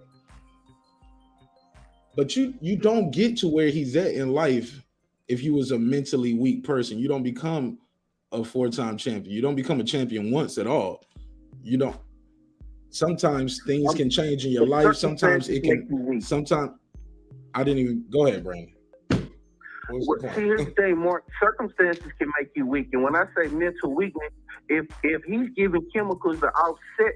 But you don't get to where he's at in life if you was a mentally weak person. You don't become a 4-time champion. You don't become a champion once at all. You don't. Sometimes things can change in your life. Sometimes it can. Sometimes I didn't even go ahead, Brandon. See, here's the thing, Mark. Circumstances can make you weak, and when I say mental weakness, if he's giving chemicals to offset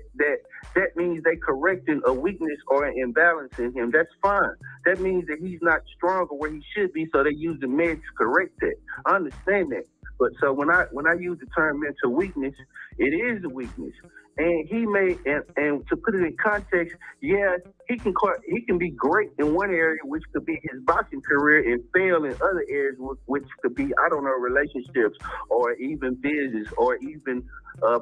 that means they correcting a weakness or an imbalance in him. That's fine. That means that he's not stronger where he should be, so they use the meds to correct that. I understand that. But so when I use the term mental weakness, it is a weakness. And he may, and to put it in context, yeah, he can be great in one area, which could be his boxing career, and fail in other areas, which could be, I don't know, relationships or even business or even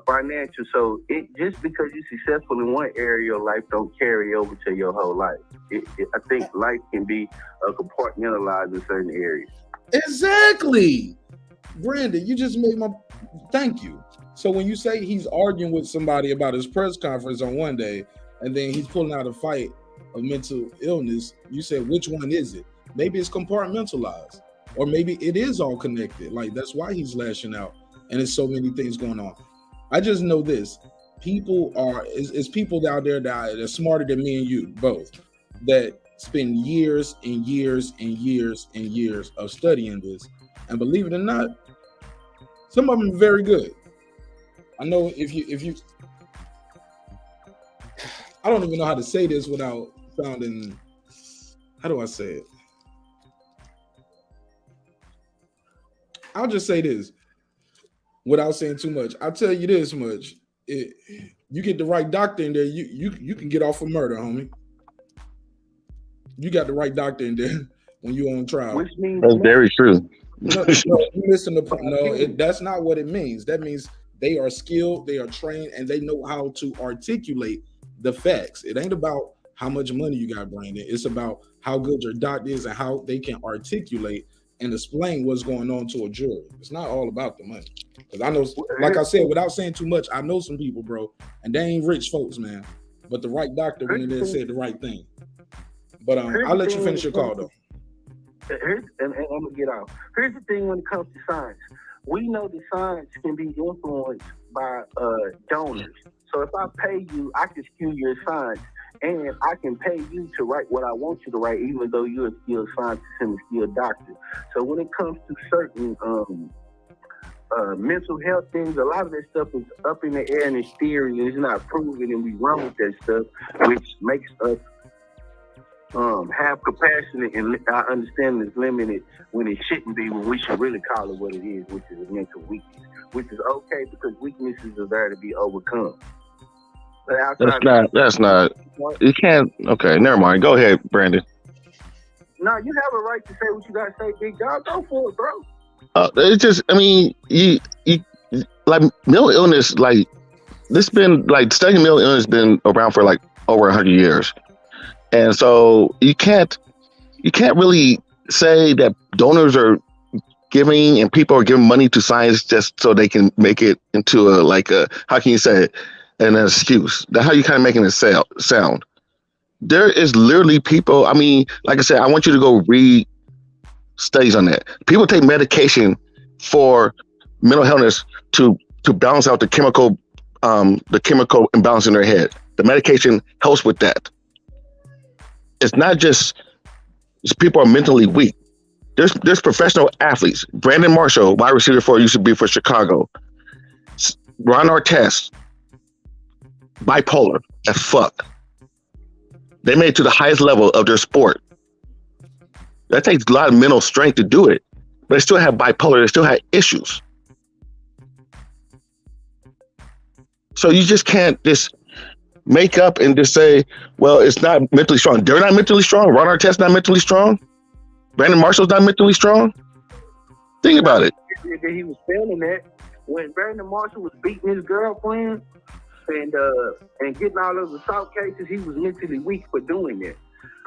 financial. So it just because you're successful in one area of life don't carry over to your whole life. I think life can be compartmentalized in certain areas. Exactly. Brandon, you just made my thank you. So when you say he's arguing with somebody about his press conference on one day, and then he's pulling out a fight of mental illness, you said, which one is it? Maybe it's compartmentalized, or maybe it is all connected. Like, that's why he's lashing out, and there's so many things going on. I just know this. People are, it's people out there that are smarter than me and you both, that spend years and years and years and years of studying this. And believe it or not, some of them are very good. I know if you, I don't even know how to say this without sounding, how do I say it? I'll just say this without saying too much. I'll tell you this much. You get the right doctor in there, you can get off of murder, homie. You got the right doctor in there when you're on trial. Which means That's very true. No, you listen to that's not what it means. That means they are skilled, they are trained, and they know how to articulate the facts. It ain't about how much money you got, Brandon. It's about how good your doctor is and how they can articulate and explain what's going on to a jury. It's not all about the money. Because I know, like I said, without saying too much, I know some people, bro, and they ain't rich folks, man. But the right doctor went in there and said the right thing. But I'll let you finish your call, though. And I'm gonna get out. Here's the thing when it comes to science. We know that science can be influenced by donors. So if I pay you, I can skew your science, and I can pay you to write what I want you to write, even though you're a skilled scientist and a skilled doctor. So when it comes to certain mental health things, a lot of that stuff is up in the air and it's theory, and it's not proven, and we run with that stuff, which makes us have compassion, and our understanding is limited when it shouldn't be, when we should really call it what it is, which is a mental weakness, which is okay because weaknesses are there to be overcome. But That's not, you can't, okay, never mind. Go ahead, Brandon. No, you have a right to say what you got to say, big dog. Go for it, bro. It's just, I mean, you like mental illness, like this been like studying mental illness been around for like over 100 years. And so you can't really say that donors are giving and people are giving money to science just so they can make it into how can you say it, an excuse. That's how you kind of making it sound. There is literally people, I mean, like I said, I want you to go read studies on that. People take medication for mental illness to balance out the chemical imbalance in their head. The medication helps with that. It's not just people are mentally weak. There's professional athletes. Brandon Marshall, wide receiver for used to be for Chicago. Ron Artest, bipolar as fuck. They made it to the highest level of their sport. That takes a lot of mental strength to do it. But they still have bipolar. They still have issues. So you just can't just make up and just say, well, it's not mentally strong. They're not mentally strong. Ron Artest's not mentally strong. Brandon Marshall's not mentally strong. Think about it. He was failing that when Brandon Marshall was beating his girlfriend and getting all those assault cases. He was mentally weak for doing that.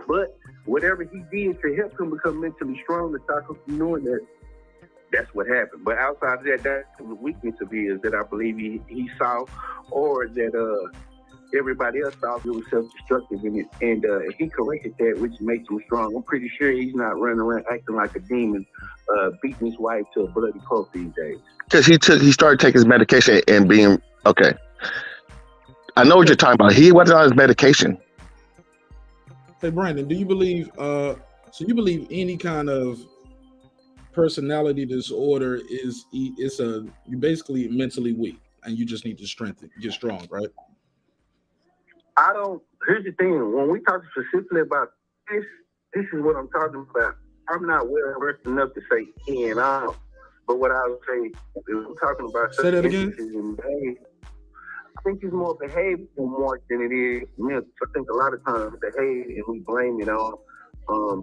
But whatever he did to help him become mentally strong to stop him from doing that, that's what happened. But outside of that, that's the weakness of his that I believe he saw, or that everybody else thought it was self-destructive in it, and he corrected that, which makes him strong. I'm pretty sure he's not running around acting like a demon, beating his wife to a bloody pulp these days. Because he started taking his medication and being okay. I know what you're talking about. He wasn't on his medication. Hey, Brandon, do you believe? So you believe any kind of personality disorder you're basically mentally weak, and you just need to get strong, right? I don't. Here's the thing. When we talk specifically about this is what I'm talking about. I'm not well versed enough to say in and out. But what I would say, if we're talking about Say that again. instances in behavior, I think it's more behavioral more than it is mental. I think a lot of times behavior and we blame it on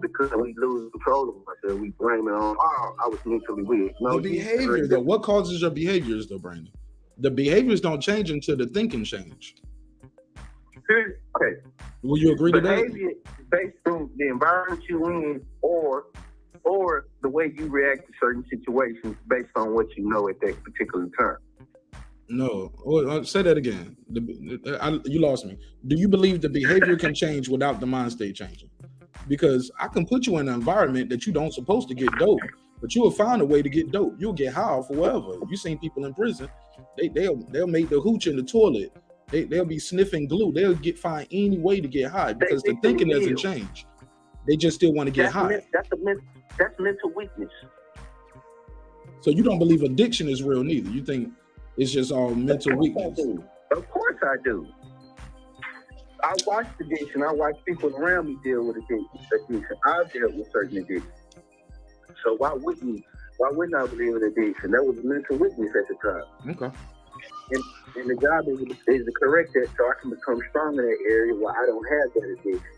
because we lose control of ourselves. We blame it on, oh, I was mentally weak. No, The behavior, though, what causes your behaviors, though, Brandon? The behaviors don't change until the thinking change. Okay. Will you agree to that? Behavior is based on the environment you in or the way you react to certain situations based on what you know at that particular time. No. Say that again. You lost me. Do you believe the behavior can change without the mind state changing? Because I can put you in an environment that you don't supposed to get dope, but you will find a way to get dope. You'll get high for whatever. You seen people in prison, they'll make the hooch in the toilet. They'll be sniffing glue. They'll find any way to get high because the thinking doesn't change. They just still want to get high. That's mental weakness. So you don't believe addiction is real neither. You think it's just all mental weakness. Of course I do. I watch addiction. I watch people around me deal with addiction. I've dealt with certain addiction. So why wouldn't I believe in addiction? That was mental weakness at the time. Okay. And the job is to correct that so I can become strong in that area where I don't have that addiction.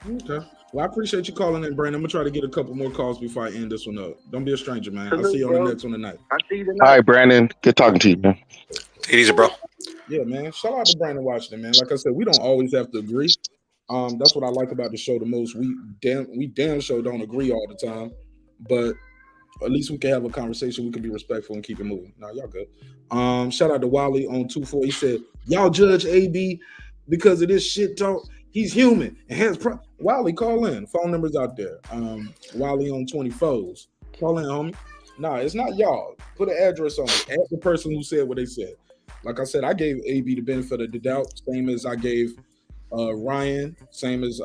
Okay. Well, I appreciate you calling in, Brandon. I'm gonna try to get a couple more calls before I end this one up. Don't be a stranger, man. I'll see you on the next one tonight. I see you tonight. All right, Brandon. Good talking to you, man. Take it easy, bro. Yeah, man. Shout out to Brandon Washington, man. Like I said, we don't always have to agree. That's what I like about the show the most. We damn sure don't agree all the time, but at least we can have a conversation. We can be respectful and keep it moving. Nah, y'all good. Shout out to Wally on 24. He said, y'all judge AB because of this shit talk. He's human and has Wally, call in. Phone number's out there. Wally on 24s. Call in, homie. Nah, it's not y'all. Put an address on it. Ask the person who said what they said. Like I said, I gave AB the benefit of the doubt, same as I gave Ryan, same as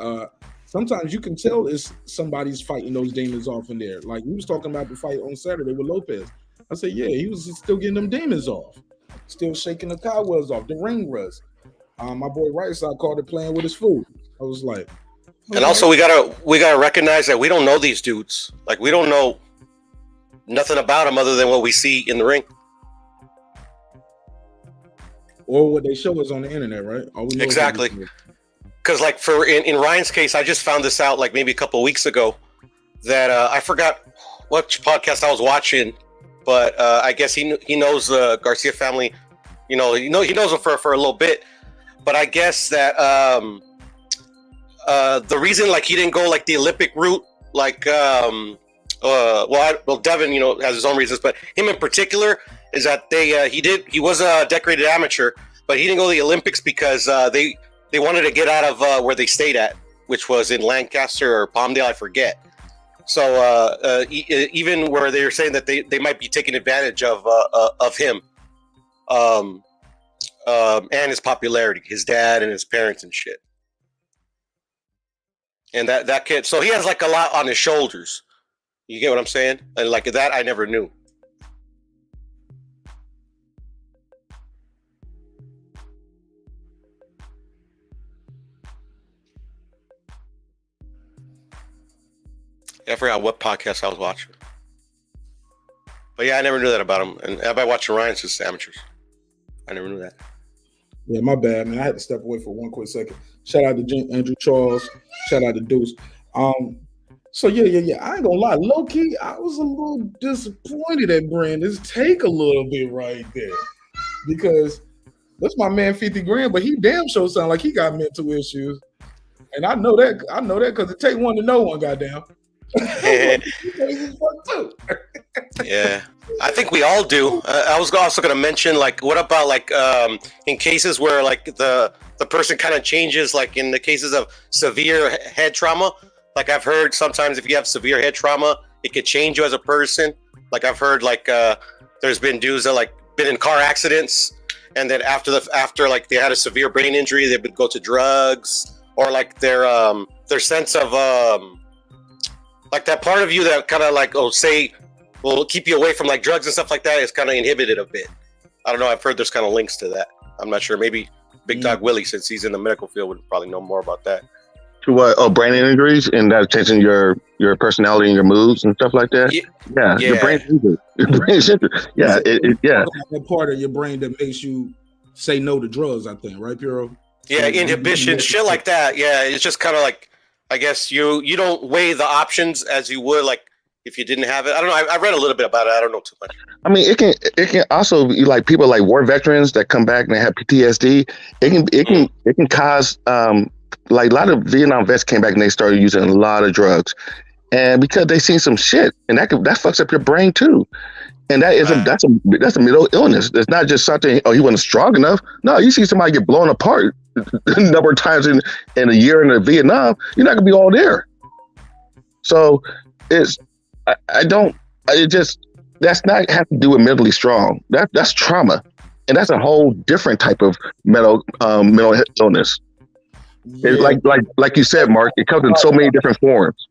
sometimes you can tell it's somebody's fighting those demons off in there. Like we was talking about the fight on Saturday with Lopez. I said, yeah, he was still getting them demons off, still shaking the cobwebs off, the ring rust. My boy Right Side called it playing with his food. I was like, and also we gotta recognize that we don't know these dudes. Like we don't know nothing about them other than what we see in the ring. Or what they show us on the internet, right? Exactly. Because like in Ryan's case, I just found this out like maybe a couple of weeks ago that I forgot what podcast I was watching, but I guess he knows the Garcia family. He knows them for a little bit, but I guess that the reason like he didn't go like the Olympic route, like Devin, has his own reasons, but him in particular is that he was a decorated amateur, but he didn't go to the Olympics because they wanted to get out of where they stayed at, which was in Lancaster or Palmdale, I forget. So even where they were saying that they might be taking advantage of him and his popularity, his dad and his parents and shit. And that kid, so he has like a lot on his shoulders. You get what I'm saying? And like that, I never knew. I forgot what podcast I was watching. But yeah, I never knew that about him. And everybody watching Ryan's just amateurs. I never knew that. Yeah, my bad, man. I had to step away for one quick second. Shout out to Andrew Charles. Shout out to Deuce. So yeah. I ain't gonna lie. Low key, I was a little disappointed at Brandon's take a little bit right there. Because that's my man 50 grand, but he damn sure sound like he got mental issues. And I know that because it take one to know one, goddamn. Yeah, I think we all do. I was also going to mention, like, what about like in cases where like the person kind of changes, like in the cases of severe head trauma. Like I've heard sometimes if you have severe head trauma, it could change you as a person. Like I've heard like there's been dudes that like been in car accidents, and then after like they had a severe brain injury, they would go to drugs, or like their sense of like that part of you that kind of like will keep you away from like drugs and stuff like that is kind of inhibited a bit. I don't know. I've heard there's kind of links to that. I'm not sure. Maybe Big Dog Willie, since he's in the medical field, would probably know more about that. To what? Oh, brain injuries, and that changing your personality and your moods and stuff like that. Yeah. Your brain injured. Your brain injured. Yeah, yeah. That part of your brain that makes you say no to drugs, I think, right, Piero? Yeah, so inhibition, shit like that. Yeah, it's just kind of like, I guess you don't weigh the options as you would like if you didn't have it. I don't know. I read a little bit about it. I don't know too much. I mean, it can also be like people like war veterans that come back and they have PTSD. It can cause like a lot of Vietnam vets came back and they started using a lot of drugs, and because they seen some shit, and that fucks up your brain too. And that's a mental illness. It's not just something. Oh, he wasn't strong enough. No, you see somebody get blown apart a number of times in a year in Vietnam. You're not gonna be all there. So that's not have to do with mentally strong. That's trauma, and that's a whole different type of mental illness. Yeah. It's like you said, Mark. It comes in so many different forms.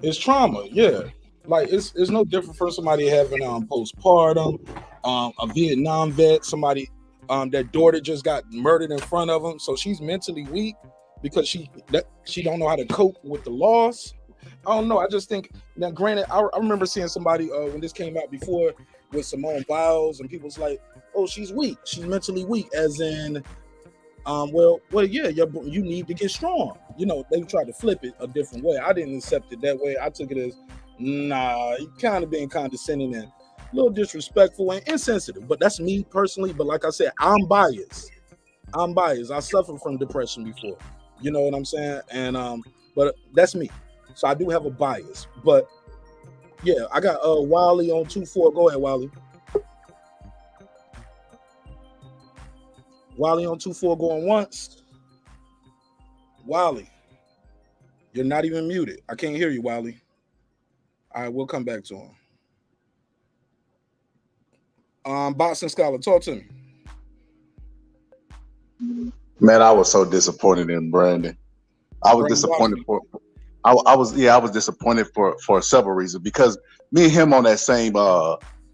It's trauma, yeah. Like it's no different from somebody having postpartum, a Vietnam vet, somebody their daughter just got murdered in front of them, so she's mentally weak because she don't know how to cope with the loss. I don't know. I just think now. Granted, I remember seeing somebody when this came out before with Simone Biles, and people was like, "Oh, she's weak. She's mentally weak," as in, well, yeah, you need to get strong. You know, they tried to flip it a different way. I didn't accept it that way. I took it as, nah, you kind of being condescending and a little disrespectful and insensitive. But that's me personally. But like I said, I'm biased. I suffered from depression before. You know what I'm saying? And but that's me. So I do have a bias. But yeah, I got Wiley on 2-4. Go ahead, Wiley. Wiley on 2-4 going once. Wiley, you're not even muted. I can't hear you, Wiley. All right, we'll come back to him. Boxing Scholar, talk to me. Man, I was so disappointed in Brandon. I was disappointed I was disappointed for several reasons, because me and him on that same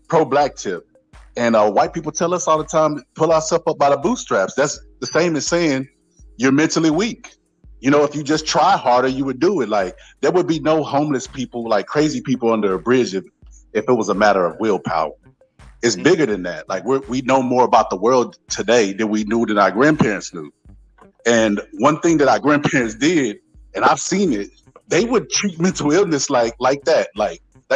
pro-black tip, and white people tell us all the time, pull ourselves up by the bootstraps. That's the same as saying you're mentally weak. You know, if you just try harder, you would do it. Like, there would be no homeless people, like crazy people under a bridge if it was a matter of willpower. It's bigger than that. Like, we know more about the world today than we knew than our grandparents knew. And one thing that our grandparents did, and I've seen it, they would treat mental illness like that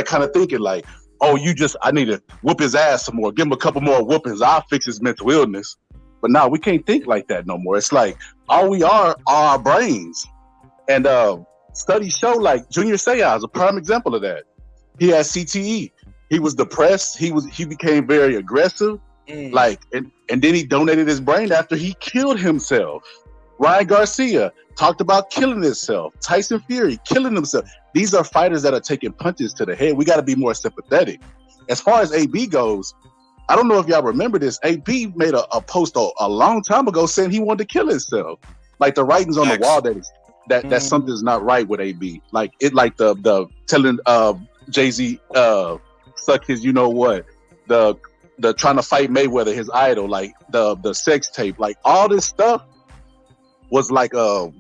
kind of thinking, like, oh, I need to whoop his ass some more, give him a couple more whoopings, I'll fix his mental illness. But now we can't think like that no more. It's like all we are our brains. And studies show, like Junior Seau is a prime example of that. He had CTE. He was depressed. He became very aggressive. Like, and then he donated his brain after he killed himself. Ryan Garcia talked about killing himself. Tyson Fury killing himself. These are fighters that are taking punches to the head. We got to be more sympathetic. As far as AB goes, I don't know if y'all remember this. AB made a post a long time ago saying he wanted to kill himself. Like, the writing's on the wall that something's not right with AB. Like, it, like the telling Jay-Z suck his, you know what, the trying to fight Mayweather, his idol, like the sex tape, like all this stuff was like a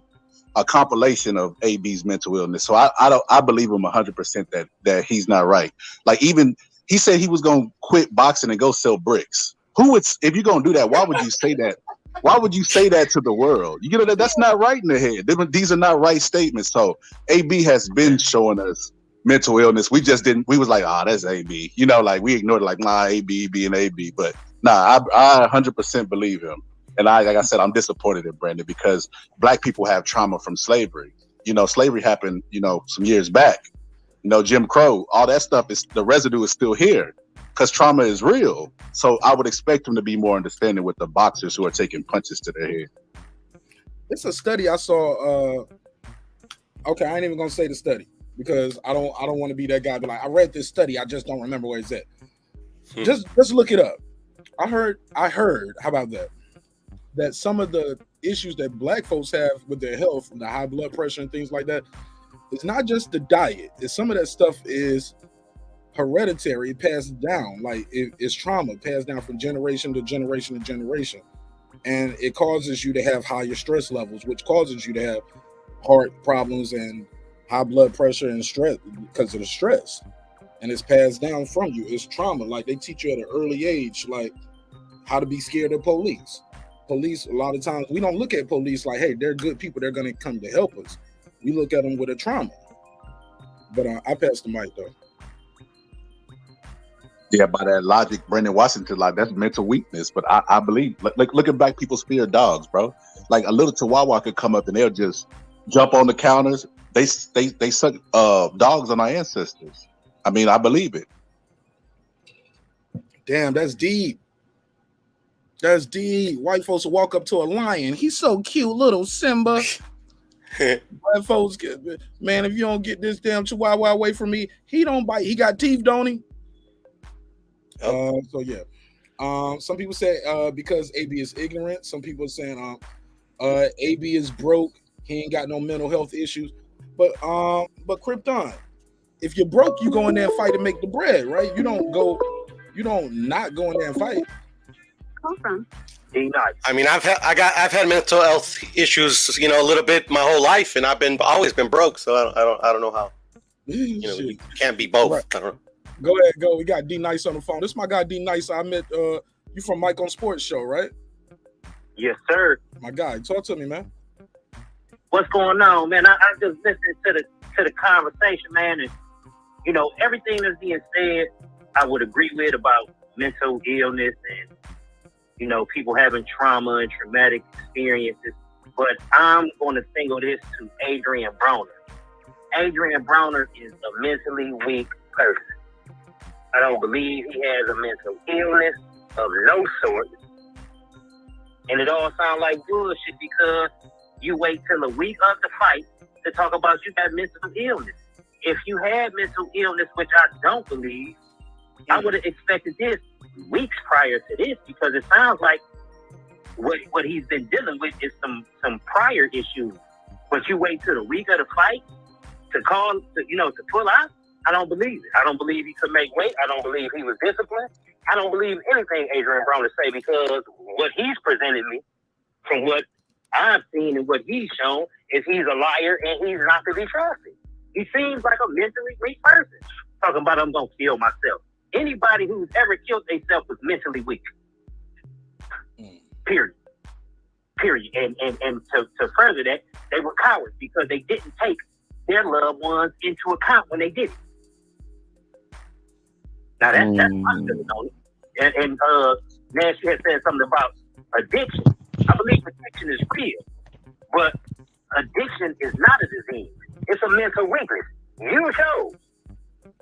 compilation of AB's mental illness. So I believe him 100% that he's not right. Like, even he said he was gonna quit boxing and go sell bricks. If you're gonna do that, why would you say that? Why would you say that to the world? You know, that's not right in the head. These are not right statements. So AB has been showing us mental illness. We just didn't. We was like, that's AB. You know, like we ignored it. Like, nah, AB being AB. But nah, I 100% believe him. And like I said, I'm disappointed in Brandon, because Black people have trauma from slavery. You know, slavery happened, some years back. Jim Crow, all that stuff the residue is still here, because trauma is real. So I would expect him to be more understanding with the boxers who are taking punches to their head. It's a study I saw. Okay, I ain't even gonna say the study, because I don't want to be that guy. But like, I read this study, I just don't remember where it's at. Just look it up. I heard. How about that? That some of the issues that Black folks have with their health, the high blood pressure and things like that, it's not just the diet. Some of that stuff is hereditary, passed down. Like, it's trauma passed down from generation to generation to generation, and it causes you to have higher stress levels, which causes you to have heart problems and high blood pressure and stress because of the stress, and it's passed down from you. It's trauma. Like they teach you at an early age, like how to be scared of police. Police, a lot of times we don't look at police like, hey, they're good people, they're going to come to help us. We look at them with a trauma. But I passed the mic though. Yeah, by that logic, Brendan Washington, like that's mental weakness. But I believe, look at black people's fear of dogs, bro. Like a little chihuahua could come up and they'll just jump on the counters. They suck dogs on our ancestors. I mean, I believe it. Damn, that's deep. That's deep. White folks will walk up to a lion. He's so cute, little Simba. Black folks, man, if you don't get this damn chihuahua away from me, he don't bite. He got teeth, don't he? So yeah. Some people say because AB is ignorant. Some people are saying AB is broke. He ain't got no mental health issues. But Krypton, if you're broke, you go in there and fight and make the bread, right? You don't not go in there and fight. Call from. I mean, I've had mental health issues, you know, a little bit my whole life, and I've always been broke, so I don't know how. You know, you can't be both. Right. I don't know. Go ahead, go. We got D Nice on the phone. This is my guy D Nice. I met you from Mike on Sports Show, right? Yes, sir. My guy, talk to me, man. What's going on, man? I just listened to the conversation, man, and you know everything that's being said, I would agree with about mental illness and you know people having trauma and traumatic experiences. But I'm going to single this to Adrien Broner. Adrien Broner is a mentally weak person. I don't believe he has a mental illness of no sort. And it all sounds like bullshit because you wait till a week of the fight to talk about you got mental illness. If you had mental illness, which I don't believe, I would have expected this weeks prior to this because it sounds like what he's been dealing with is some prior issues. But you wait till the week of the fight to pull out? I don't believe it. I don't believe he could make weight. I don't believe he was disciplined. I don't believe anything Adrien Broner say because what he's presented me from what I've seen and what he's shown is he's a liar and he's not to be trusted. He seems like a mentally weak person. Talking about I'm going to kill myself. Anybody who's ever killed themselves was mentally weak. Period. And to further that, they were cowards because they didn't take their loved ones into account when they did it. Now that's my feeling on it. And Nash had said something about addiction. I believe addiction is real, but addiction is not a disease. It's a mental weakness. You chose.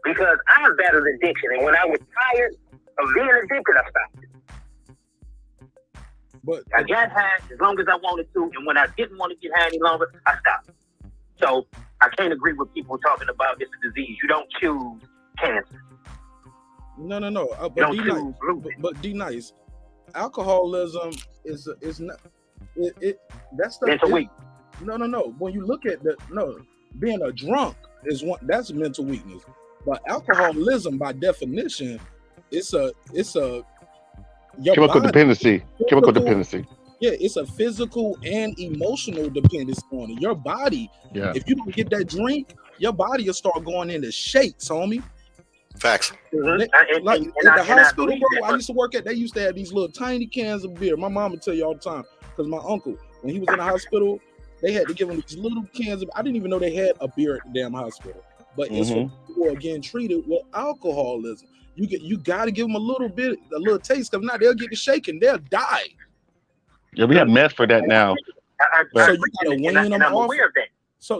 Because I battled addiction, and when I was tired of being addicted, I stopped it. But I got high as long as I wanted to, and when I didn't want to get high any longer, I stopped. So I can't agree with people talking about it's a disease. You don't choose cancer. No. But D Nice, alcoholism is not that's the mental weak. No. When you look at being a drunk is one that's mental weakness. But alcoholism, by definition, it's a chemical dependency. Chemical dependency. Yeah, it's a physical and emotional dependence on it. Your body, if you don't get that drink, your body will start going into shakes, homie. Facts. Mm-hmm. Like in the hospital, bro, I used to work at, they used to have these little tiny cans of beer. My mom would tell you all the time, because my uncle, when he was in the hospital, they had to give him these little cans of, I didn't even know they had a beer at the damn hospital. But it's for people who are getting treated with alcoholism. You got to give them a little taste, because now they'll get to shaking, they'll die. Yeah, we have meth for that now. So you got to wean them off. Aware of that.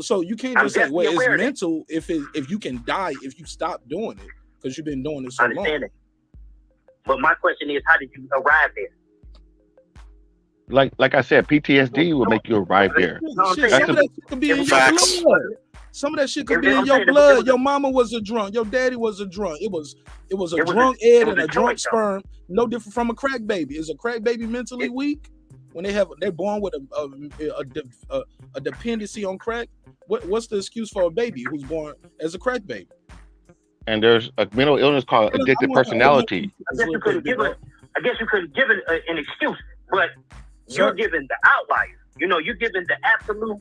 So you can't just say, well, it's mental if you can die if you stop doing it, because you've been doing it so long. It. But my question is, how did you arrive there? Like I said, PTSD will make you arrive there. Some of that shit could be in your blood. Some of that shit could be in your blood. Your mama was a drunk. Your daddy was a drunk. It was a drunk egg and a drunk sperm. No different from a crack baby. Is a crack baby mentally weak when they're born with a dependency on crack? What's the excuse for a baby who's born as a crack baby? And there's a mental illness called addictive personality. I guess you could give it an excuse, but you're giving the outlier. You know, you're giving the absolute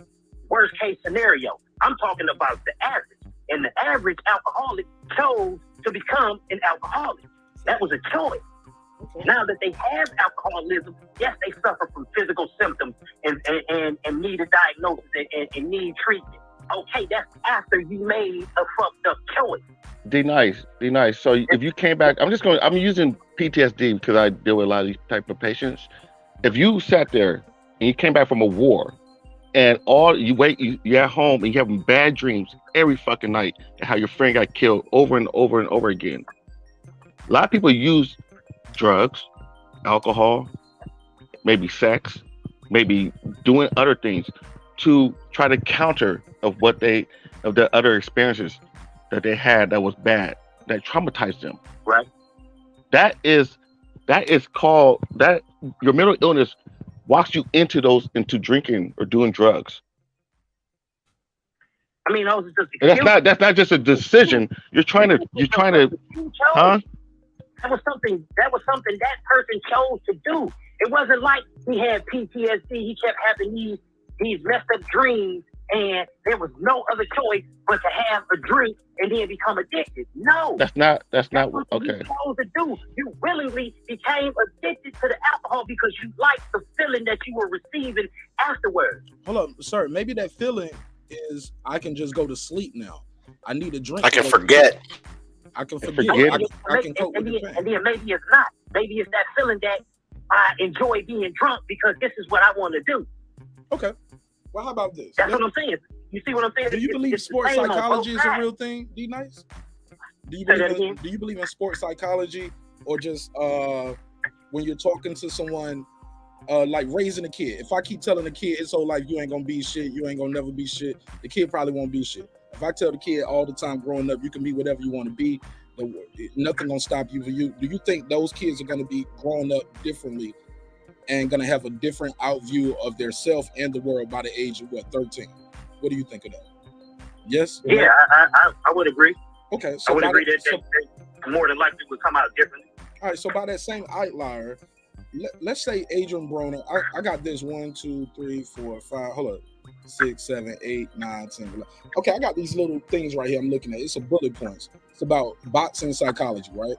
worst case scenario. I'm talking about the average. And the average alcoholic chose to become an alcoholic. That was a choice. Okay. Now that they have alcoholism, yes, they suffer from physical symptoms and need a diagnosis and need treatment. Okay, that's after you made a fucked up choice. D-Nice. So if you came back, I'm using PTSD because I deal with a lot of these type of patients. If you sat there and you came back from a war and you're at home and you're having bad dreams every fucking night and how your friend got killed over and over and over again. A lot of people use drugs, alcohol, maybe sex, maybe doing other things to try to counter of the other experiences that they had that was bad, that traumatized them. Right. That is called that your mental illness walks you into drinking or doing drugs. I mean, those are just that's not just a decision. You're trying to huh? That was something that person chose to do. It wasn't like he had PTSD, he kept having these messed up dreams, and there was no other choice but to have a drink and then become addicted. No. That's not what okay. You chose to do. You willingly became addicted to the alcohol because you liked the feeling that you were receiving afterwards. Hold up, sir. Maybe that feeling is I can just go to sleep now. I need a drink. I can forget. I can forget. I can cope with the pain. And then maybe it's not. Maybe it's that feeling that I enjoy being drunk because this is what I want to do. Okay. Well, how about this? That's what I'm saying. You see what I'm saying? Do you believe sports psychology is a real thing, D-Nice? Do you believe in sports psychology, or just when you're talking to someone like raising a kid? If I keep telling a kid his whole life, you ain't gonna be shit, you ain't gonna never be shit, the kid probably won't be shit. If I tell the kid all the time growing up, you can be whatever you want to be, nothing gonna stop you. Do you think those kids are gonna be growing up differently and gonna have a different out view of their self and the world by the age of 13? What do you think of that? Yes? Yeah, I would agree. Okay, so I would agree that they more than likely would come out differently. All right, so by that same outlier, let's say Adrien Broner. I got this 1, 2, 3, 4, 5. Hold up, 6, 7, 8, 9, 10, 11. Okay, I got these little things right here. I'm looking at. It's a bullet points. It's about boxing psychology, right?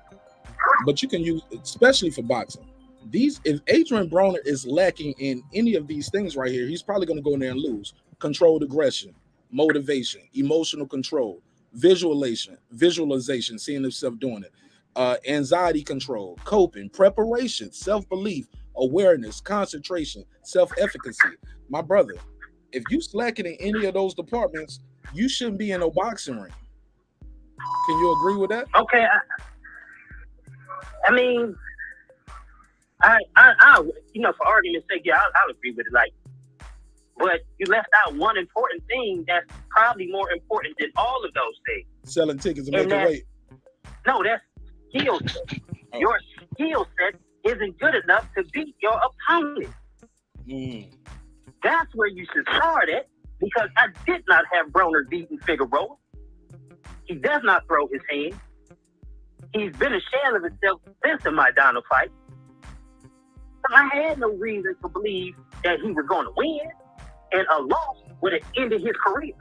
But you can use, especially for boxing. If Adrien Broner is lacking in any of these things right here, he's probably going to go in there and lose. Controlled aggression, motivation, emotional control, visualization, seeing himself doing it, anxiety control, coping, preparation, self-belief, awareness, concentration, self-efficacy. My brother, if you slacking in any of those departments, you shouldn't be in no boxing ring. Can you agree with that? Okay. I mean, I for argument's sake, yeah, I'll agree with it. Like, but you left out one important thing that's probably more important than all of those things. Selling tickets and making weight. No, that's skill set. Oh. Your skill set isn't good enough to beat your opponent. That's where you should start at, because I did not have Broner beating Figueroa. He does not throw his hand. He's been a shell of himself since the Maidana fight. So I had no reason to believe that he was going to win, and a loss would have ended his career.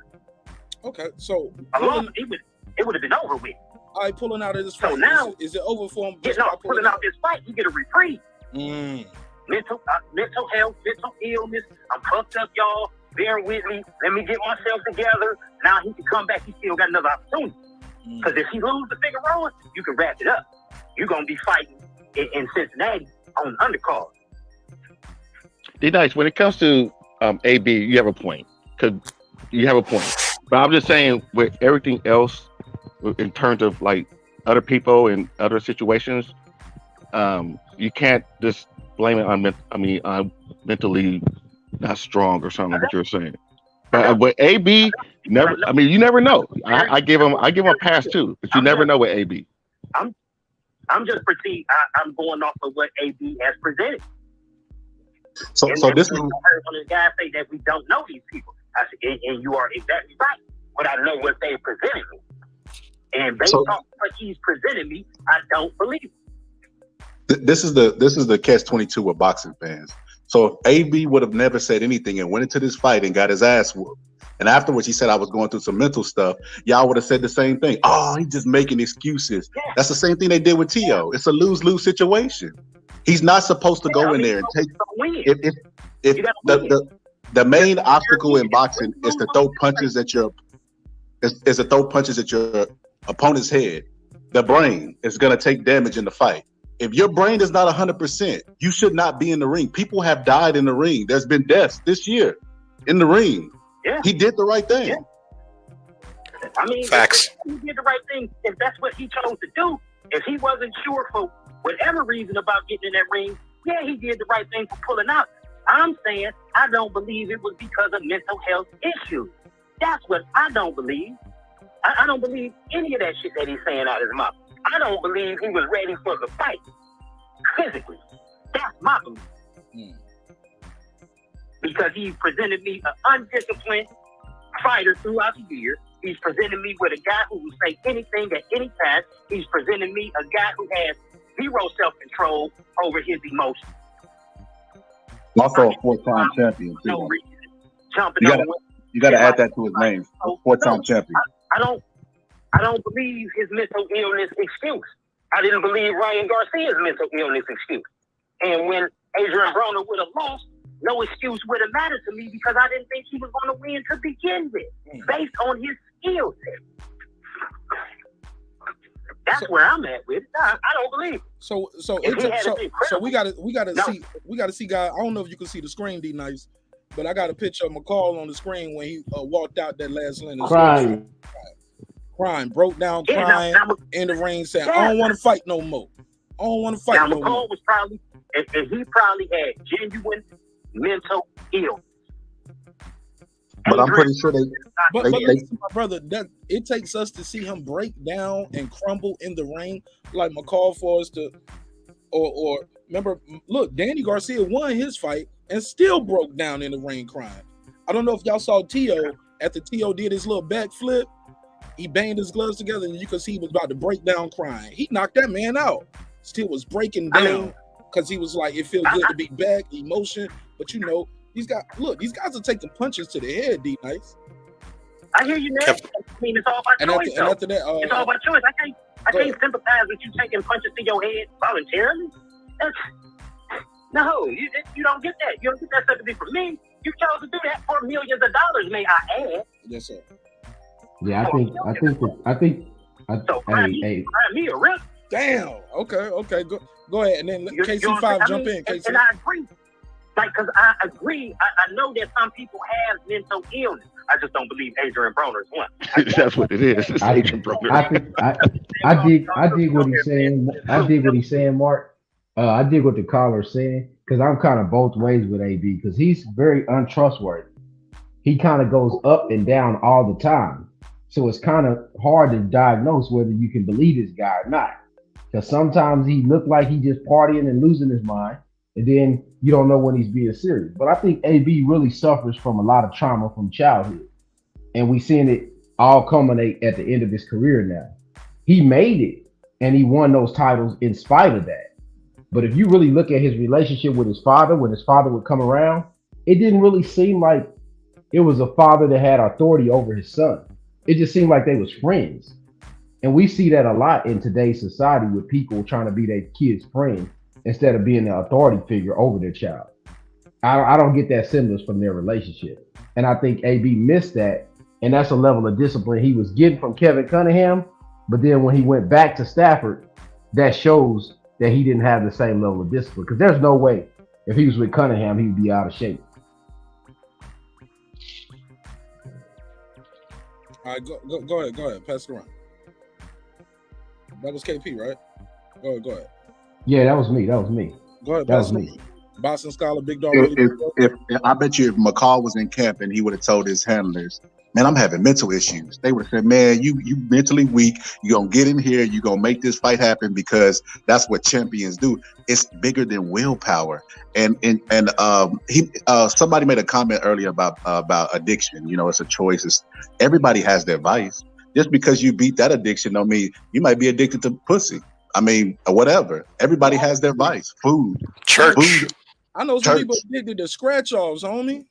Okay, so a loss, it would have been over with. All right, pulling out of this fight. So now, is it over for him? Pulling out this fight, he get a reprieve. Mental health, mental illness. I'm fucked up, y'all. Bear with me. Let me get myself together. Now he can come back. He still got another opportunity. Because if he loses to Figueroa, you can wrap it up. You're gonna be fighting in Cincinnati on undercard. D-Nice, when it comes to AB, you have a point. But I'm just saying, with everything else, in terms of like other people and other situations, you can't just blame it on I'm mentally not strong or something like what you're saying. But with AB, never. I mean, you never know. I give him a pass too, but you never know with AB. I'm just proceeding. I'm going off of what AB has presented. So this is. I heard one of the guys say that we don't know these people. I said, and you are exactly right. But I know what they presented me, and based on what he's presented me, I don't believe it. This is the catch-22 with boxing fans. So if AB would have never said anything and went into this fight and got his ass whooped, and afterwards he said I was going through some mental stuff, y'all would have said the same thing. Oh, he's just making excuses. Yeah. That's the same thing they did with T.O. It's a lose-lose situation. He's not supposed to go in there and take. If the main obstacle in boxing is to throw punches at your opponent's head, the brain is going to take damage in the fight. If your brain is not 100%, you should not be in the ring. People have died in the ring. There's been deaths this year in the ring. Yeah. He did the right thing. Yeah. I mean, facts. He did the right thing. If that's what he chose to do, if he wasn't sure for whatever reason about getting in that ring, yeah, he did the right thing for pulling out. I'm saying I don't believe it was because of mental health issues. That's what I don't believe. I don't believe any of that shit that he's saying out of his mouth. I don't believe he was ready for the fight physically. That's my belief. Because he presented me an undisciplined fighter throughout the year. He's presented me with a guy who will say anything at any time. He's presented me a guy who has zero self-control over his emotions. Also a 4-time champion. No reason. You got to add that to his name. 4-time champion. I don't believe his mental illness excuse. I didn't believe Ryan Garcia's mental illness excuse. And when Adrien Broner would have lost, no excuse would have mattered to me because I didn't think he was going to win to begin with, based on his skill set. That's where I'm at with it. I don't believe it. So we gotta see, guys. I don't know if you can see the screen, D Nice, but I got a picture of McCall on the screen when he walked out that last lane. Crying, broke down, crying in the ring, saying, "I don't want to fight no more. I don't want to fight no more." McCall was probably, and he probably had genuine mental illness. But I'm pretty sure But listen, my brother, that it takes us to see him break down and crumble in the ring, like McCall for us to, or remember, look, Danny Garcia won his fight and still broke down in the ring crying. I don't know if y'all saw T.O. after T.O. did his little backflip, he banged his gloves together and you could see he was about to break down crying. He knocked that man out. Still was breaking down because he was like, it feels good to be back, emotion, but you know, these guys are taking punches to the head, D Nice. I hear you, man. I mean, it's all about choice. After that, it's all about choice. I can't sympathize with you taking punches to your head voluntarily. No, you don't get that. You don't get that sympathy from me. You chose to do that for millions of dollars, may I add? Yes, sir. Yeah, I think. So cry me a rip. Damn. Okay. Go ahead, and then KC5 jump in. KC. And I agree. Like, because I agree. I know that some people have mental illness. I just don't believe Adrien Broner is one. That's what it is. It's Adrien Broner. I dig what he's saying. I dig what he's saying, Mark. I dig what the caller's saying because I'm kind of both ways with AB because he's very untrustworthy. He kind of goes up and down all the time. So it's kind of hard to diagnose whether you can believe this guy or not. Because sometimes he look like he just partying and losing his mind. And then you don't know when he's being serious. But I think AB really suffers from a lot of trauma from childhood. And we seeing it all culminate at the end of his career now. He made it and he won those titles in spite of that. But if you really look at his relationship with his father, when his father would come around, it didn't really seem like it was a father that had authority over his son. It just seemed like they was friends. And we see that a lot in today's society with people trying to be their kids' friend instead of being the authority figure over their child. I don't get that semblance from their relationship. And I think AB missed that. And that's a level of discipline he was getting from Kevin Cunningham. But then when he went back to Stafford, that shows that he didn't have the same level of discipline. Because there's no way if he was with Cunningham, he would be out of shape. All right, go ahead. Pass it around. That was KP, right? Go ahead. Yeah, that was me. Go ahead. That was me. Boston Scholar, Big Dog. If I bet you if McCall was in camp and he would have told his handlers, man, I'm having mental issues, they would have said, man, you mentally weak. You're going to get in here. You're going to make this fight happen because that's what champions do. It's bigger than willpower. And somebody made a comment earlier about addiction. You know, it's a choice. Everybody has their vice. Just because you beat that addiction don't mean you might be addicted to pussy. I mean, whatever. Everybody has their vice. Food. Church. Food. I know some people addicted to scratch offs, homie.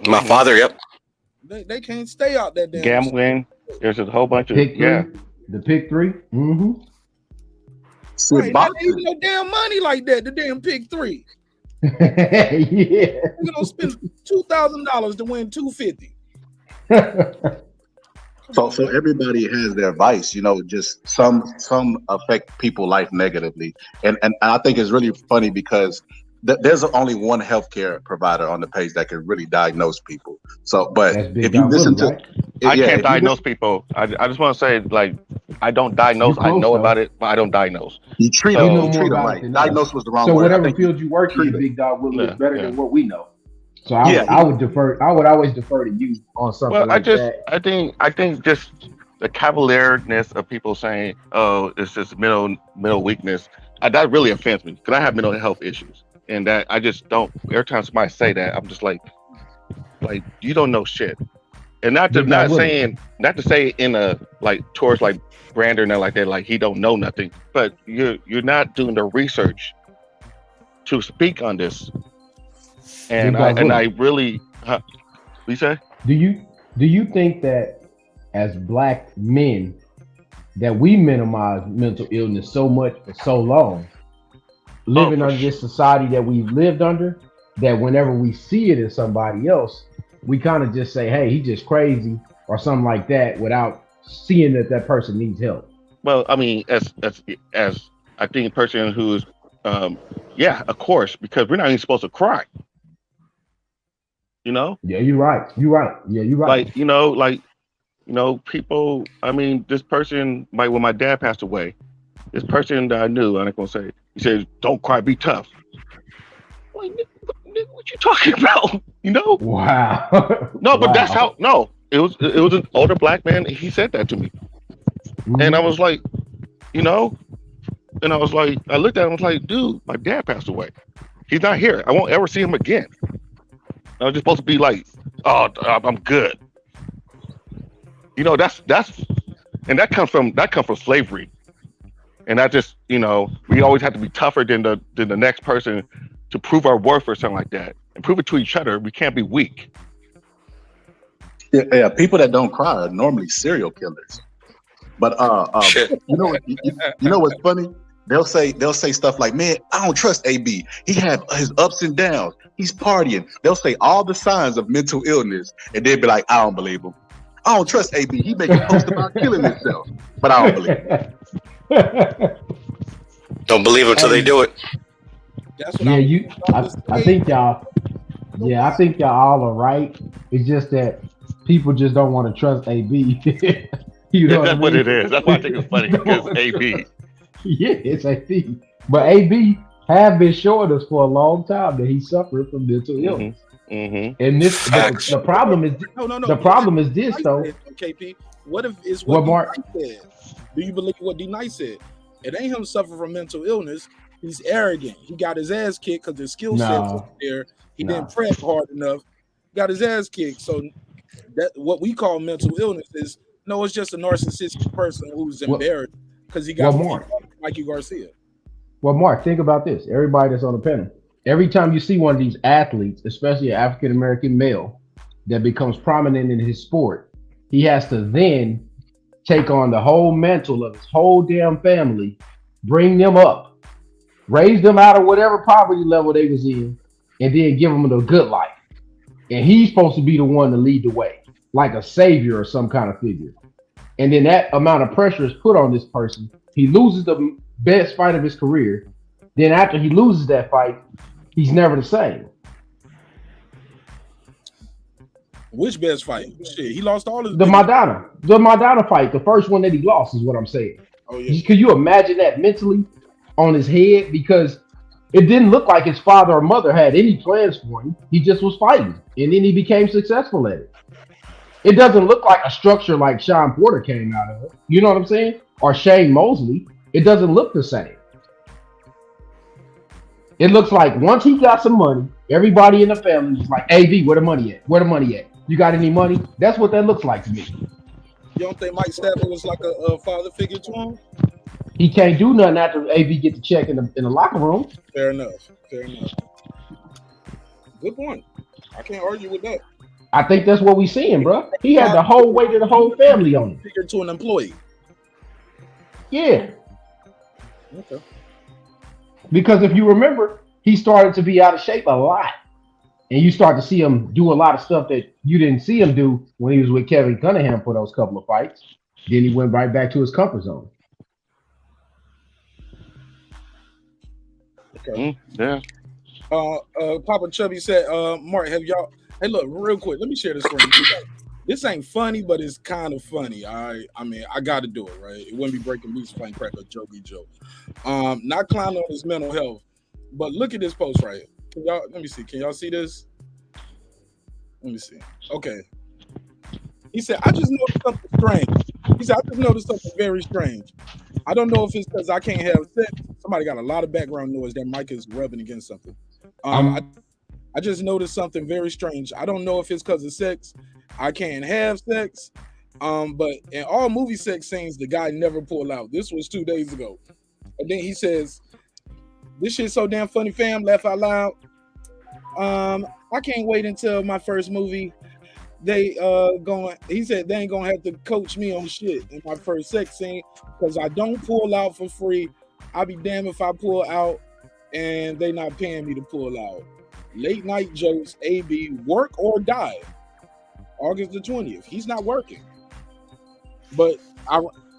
My father, yep. They can't stay out that damn gambling. There's a whole bunch of the pick three. Mm-hmm. Right, that ain't even no damn money like that. The damn pick three. Yeah, you're gonna spend $2,000 to win $250. So everybody has their vice, you know. Just some affect people's life negatively, and I think it's really funny because there's only one healthcare provider on the page that can really diagnose people. So, but if you listen to, I can't diagnose people. I just want to say, like, I don't diagnose. I know about it, but I don't diagnose. You treat them right. Diagnose was the wrong word. So whatever field you work in, Big Dog Willie is better than what we know. So I would defer. I would always defer to you on something like that. I think just the cavalierness of people saying, "Oh, it's just mental weakness," that really offends me because I have mental health issues, and that I just don't. Every time somebody say that, I'm just like you don't know shit, and not to say in a like towards like Brander and like that, like he don't know nothing, but you're not doing the research to speak on this. And I really, what you say? Do you think that as Black men that we minimize mental illness so much for so long, living under this society that we've lived under, that whenever we see it in somebody else, we kind of just say, "Hey, he's just crazy" or something like that, without seeing that person needs help? Well, I mean, as I think a person who's, yeah, of course, because we're not even supposed to cry. You know? Yeah, you're right. Yeah, you're right. Like, people, I mean, this person, when my dad passed away, this person that I knew, I'm not going to say, he said, "Don't cry, be tough." Like, what you talking about? You know? Wow. No, but that's how, it was an older Black man. He said that to me. Mm-hmm. And I was like, I looked at him, I was like, dude, my dad passed away. He's not here. I won't ever see him again. I was just supposed to be like, "Oh, I'm good." And that comes from slavery. And that just, we always have to be tougher than the next person to prove our worth or something like that, and prove it to each other. We can't be weak. Yeah, people that don't cry are normally serial killers. But you know what's funny? They'll say stuff like, "Man, I don't trust AB. He have his ups and downs. He's partying." They'll say all the signs of mental illness, and they'll be like, "I don't believe him. I don't trust AB. He make a post about killing himself, but I don't believe him." Don't believe him until they do it. That's what I think y'all. Yeah, I think y'all all are right. It's just that people just don't want to trust AB. That's what it is. That's why I think it's funny, because AB. Yeah, it's AB. But AB have been showing us for a long time that he suffered from mental illness. Mm-hmm. And the problem is the problem is this though. KP, what if it's what Mark said? Do you believe what D-Nice said? It ain't him suffering from mental illness. He's arrogant. He got his ass kicked because his skill set was there. He didn't prep hard enough. Got his ass kicked. So that what we call mental illness is it's just a narcissistic person who's embarrassed because he got Mikey Garcia. Well, Mark, think about this. Everybody that's on the panel, every time you see one of these athletes, especially an African American male, that becomes prominent in his sport, he has to then take on the whole mantle of his whole damn family, bring them up, raise them out of whatever poverty level they was in, and then give them a good life. And he's supposed to be the one to lead the way, like a savior or some kind of figure. And then that amount of pressure is put on this person. He loses the best fight of his career. Then after he loses that fight, he's never the same. Which best fight? Shit, he lost all his. The Madonna fight, the first one that he lost, is what I'm saying. Oh yeah. Could you imagine that mentally on his head? Because it didn't look like his father or mother had any plans for him. He just was fighting, and then he became successful at it. It doesn't look like a structure like Sean Porter came out of. You know what I'm saying? Or Shane Mosley. It doesn't look the same. It looks like once he got some money, everybody in the family was like, "AV, where the money at? Where the money at? You got any money?" That's what that looks like to me. You don't think Mike Statler was like a father figure to him? He can't do nothing after AV get the check in the locker room. Fair enough. Good point. I can't argue with that. I think that's what we seeing, bro. He had the whole weight of the whole family on him. Figure to an employee. Yeah. Okay. Because if you remember, he started to be out of shape a lot. And you start to see him do a lot of stuff that you didn't see him do when he was with Kevin Cunningham for those couple of fights. Then he went right back to his comfort zone. Okay. Yeah. Papa Chubby said, Mark, have y'all? Hey, look, real quick. Let me share this screen. This ain't funny, but it's kind of funny. I mean, I got to do it, right? It wouldn't be breaking beats playing crack or jokey joke. Not clowning on his mental health, but look at this post right here. Can y'all? Let me see. Can y'all see this? Let me see. Okay. He said, I just noticed something strange. He said, I just noticed something very strange. I don't know if it's because I can't have sex. Somebody got a lot of background noise. That mic is rubbing against something. I just noticed something very strange. I don't know if it's because of sex. I can't have sex. But in all movie sex scenes, the guy never pulled out. This was 2 days ago. And then he says, this shit's so damn funny, fam. Laugh out loud. I can't wait until my first movie. He said they ain't gonna have to coach me on shit in my first sex scene because I don't pull out for free. I'll be damned if I pull out and they not paying me to pull out. Late night jokes, AB, work or die. August the 20th. He's not working. But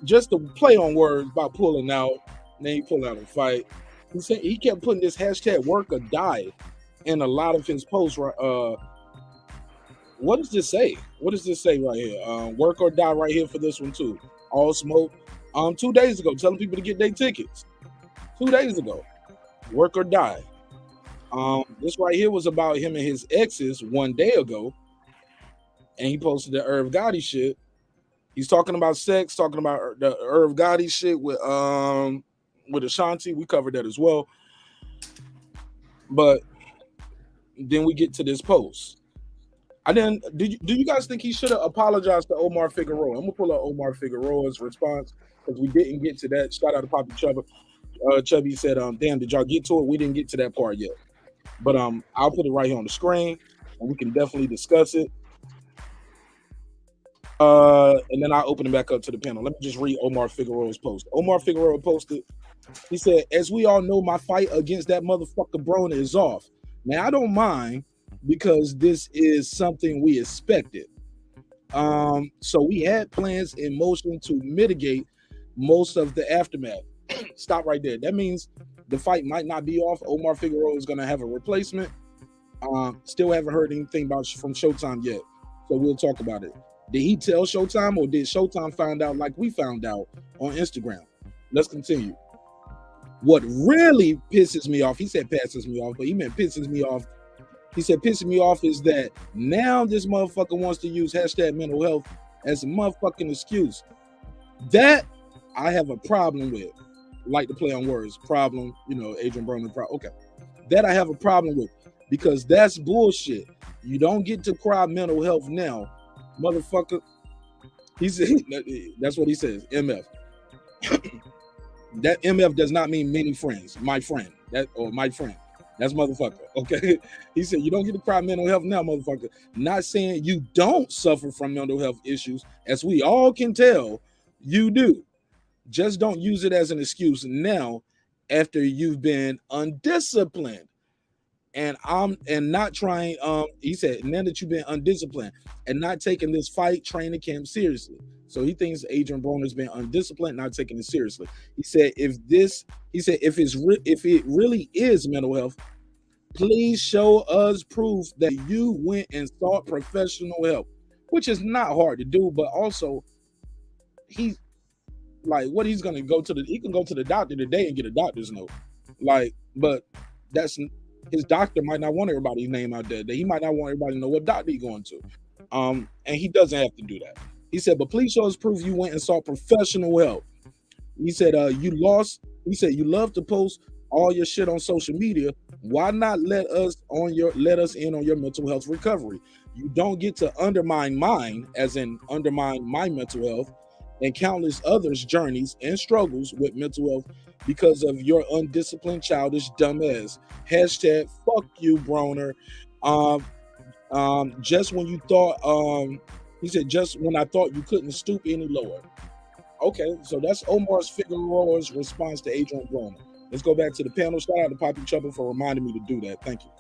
just to play on words about pulling out, and then he pulled out a fight. He said he kept putting this hashtag work or die in a lot of his posts. What does this say? What does this say right here? Work or die right here for this one too. All smoke. 2 days ago, telling people to get their tickets. 2 days ago. Work or die. This right here was about him and his exes 1 day ago. And he posted the Irv Gotti shit. He's talking about sex, talking about the Irv Gotti shit with Ashanti. We covered that as well. But then we get to this post. Do you guys think he should have apologized to Omar Figueroa? I'm gonna pull out Omar Figueroa's response because we didn't get to that. Shout out to Papa Chubby. Chubby said, damn, did y'all get to it? We didn't get to that part yet. But I'll put it right here on the screen and we can definitely discuss it. And then I'll open it back up to the panel. Let me just read Omar Figueroa's post. Omar Figueroa posted, he said, as we all know, my fight against that motherfucker Broner is off. Now, I don't mind because this is something we expected. So we had plans in motion to mitigate most of the aftermath. Stop right there. That means the fight might not be off. Omar Figueroa is going to have a replacement. Still haven't heard anything from Showtime yet. So we'll talk about it. Did he tell Showtime or did Showtime find out like we found out on Instagram? Let's continue. What really pisses me off, he said passes me off, but he meant pisses me off. He said pissing me off is that now this motherfucker wants to use hashtag mental health as a motherfucking excuse. That I have a problem with. Like to play on words. Problem, Adrien Broner. Okay. That I have a problem with because that's bullshit. You don't get to cry mental health now. Motherfucker, he said that's what he says. MF. That MF does not mean many friends. My friend, my friend. That's motherfucker. Okay. He said you don't get to cry mental health now, motherfucker. Not saying you don't suffer from mental health issues, as we all can tell, you do. Just don't use it as an excuse now after you've been undisciplined. And not trying, he said, now that you've been undisciplined and not taking this fight training camp seriously. So he thinks Adrien Broner's been undisciplined, not taking it seriously. He said, if it really is mental health, please show us proof that you went and sought professional help, which is not hard to do, but also he can go to the doctor today and get a doctor's note. But that's his doctor might not want everybody's name out there. He might not want everybody to know what doctor he's going to. And he doesn't have to do that. He said, but please show us proof you went and sought professional help. He said, you love to post all your shit on social media. Why not let us in on your mental health recovery? You don't get to undermine mine, as in undermine my mental health, and countless others' journeys and struggles with mental health because of your undisciplined, childish, dumb ass. Hashtag fuck you, Broner. Just when you thought, he said, just when I thought you couldn't stoop any lower. Okay, so that's Omar's Figueroa's response to Adrien Broner. Let's go back to the panel. Shout out to Poppy Chubba for reminding me to do that. Thank you.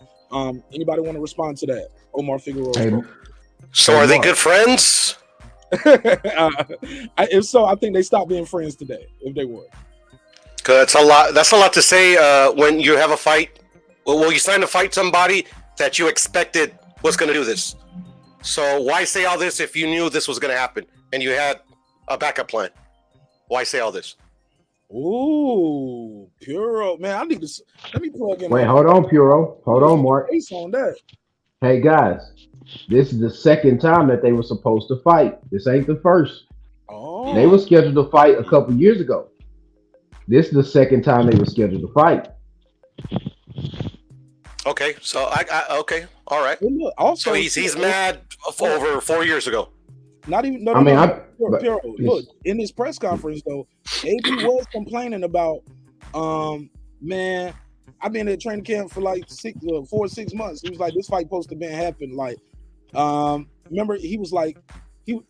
Anybody want to respond to that? Omar Figueroa. So are they good friends? If so, I think they stopped being friends today. If they were, because that's a lot to say when you have a fight. Well, you signed to fight somebody that you expected was going to do this. So why say all this if you knew this was going to happen and you had a backup plan? Why say all this? Ooh, Puro, man, I need to let me plug in. Wait, hold on, Puro. Hold on, Mark. On that. Hey guys, this is the second time that they were supposed to fight. This ain't the first. Oh. They were scheduled to fight a couple years ago. This is the second time they were scheduled to fight. Okay, so okay, all right. Look, also, so he's mad over 4 years ago. Not even. Puro, look, in this press conference though, AB was complaining about, man, I've been at training camp for like 4 or 6 months. He was like, this fight supposed to been happen. Like, remember he was like,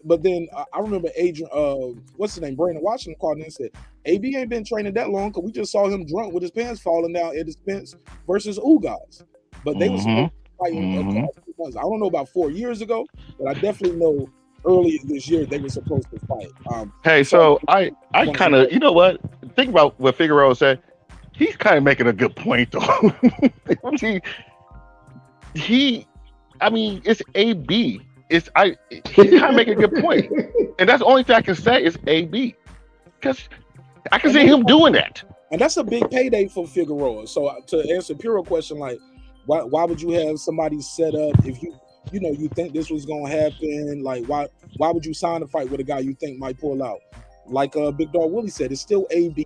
but then I remember Adrien, what's his name, Brandon Washington called in and said, AB ain't been training that long because we just saw him drunk with his pants falling down at his fence versus guys. But they was supposed to fight in months. I don't know about 4 years ago, but I definitely know earlier this year they were supposed to fight. Hey, so I kind of, you know what? Think about what Figueroa said. He's kind of making a good point, though. I mean, it's AB. He's kind of making a good point, and that's the only thing I can say is AB, because I can see him doing that. And that's a big payday for Figueroa. So to answer Puro question, like, why would you have somebody set up if you think this was gonna happen? Like, why would you sign a fight with a guy you think might pull out? Like Big Dog Willie said, it's still AB.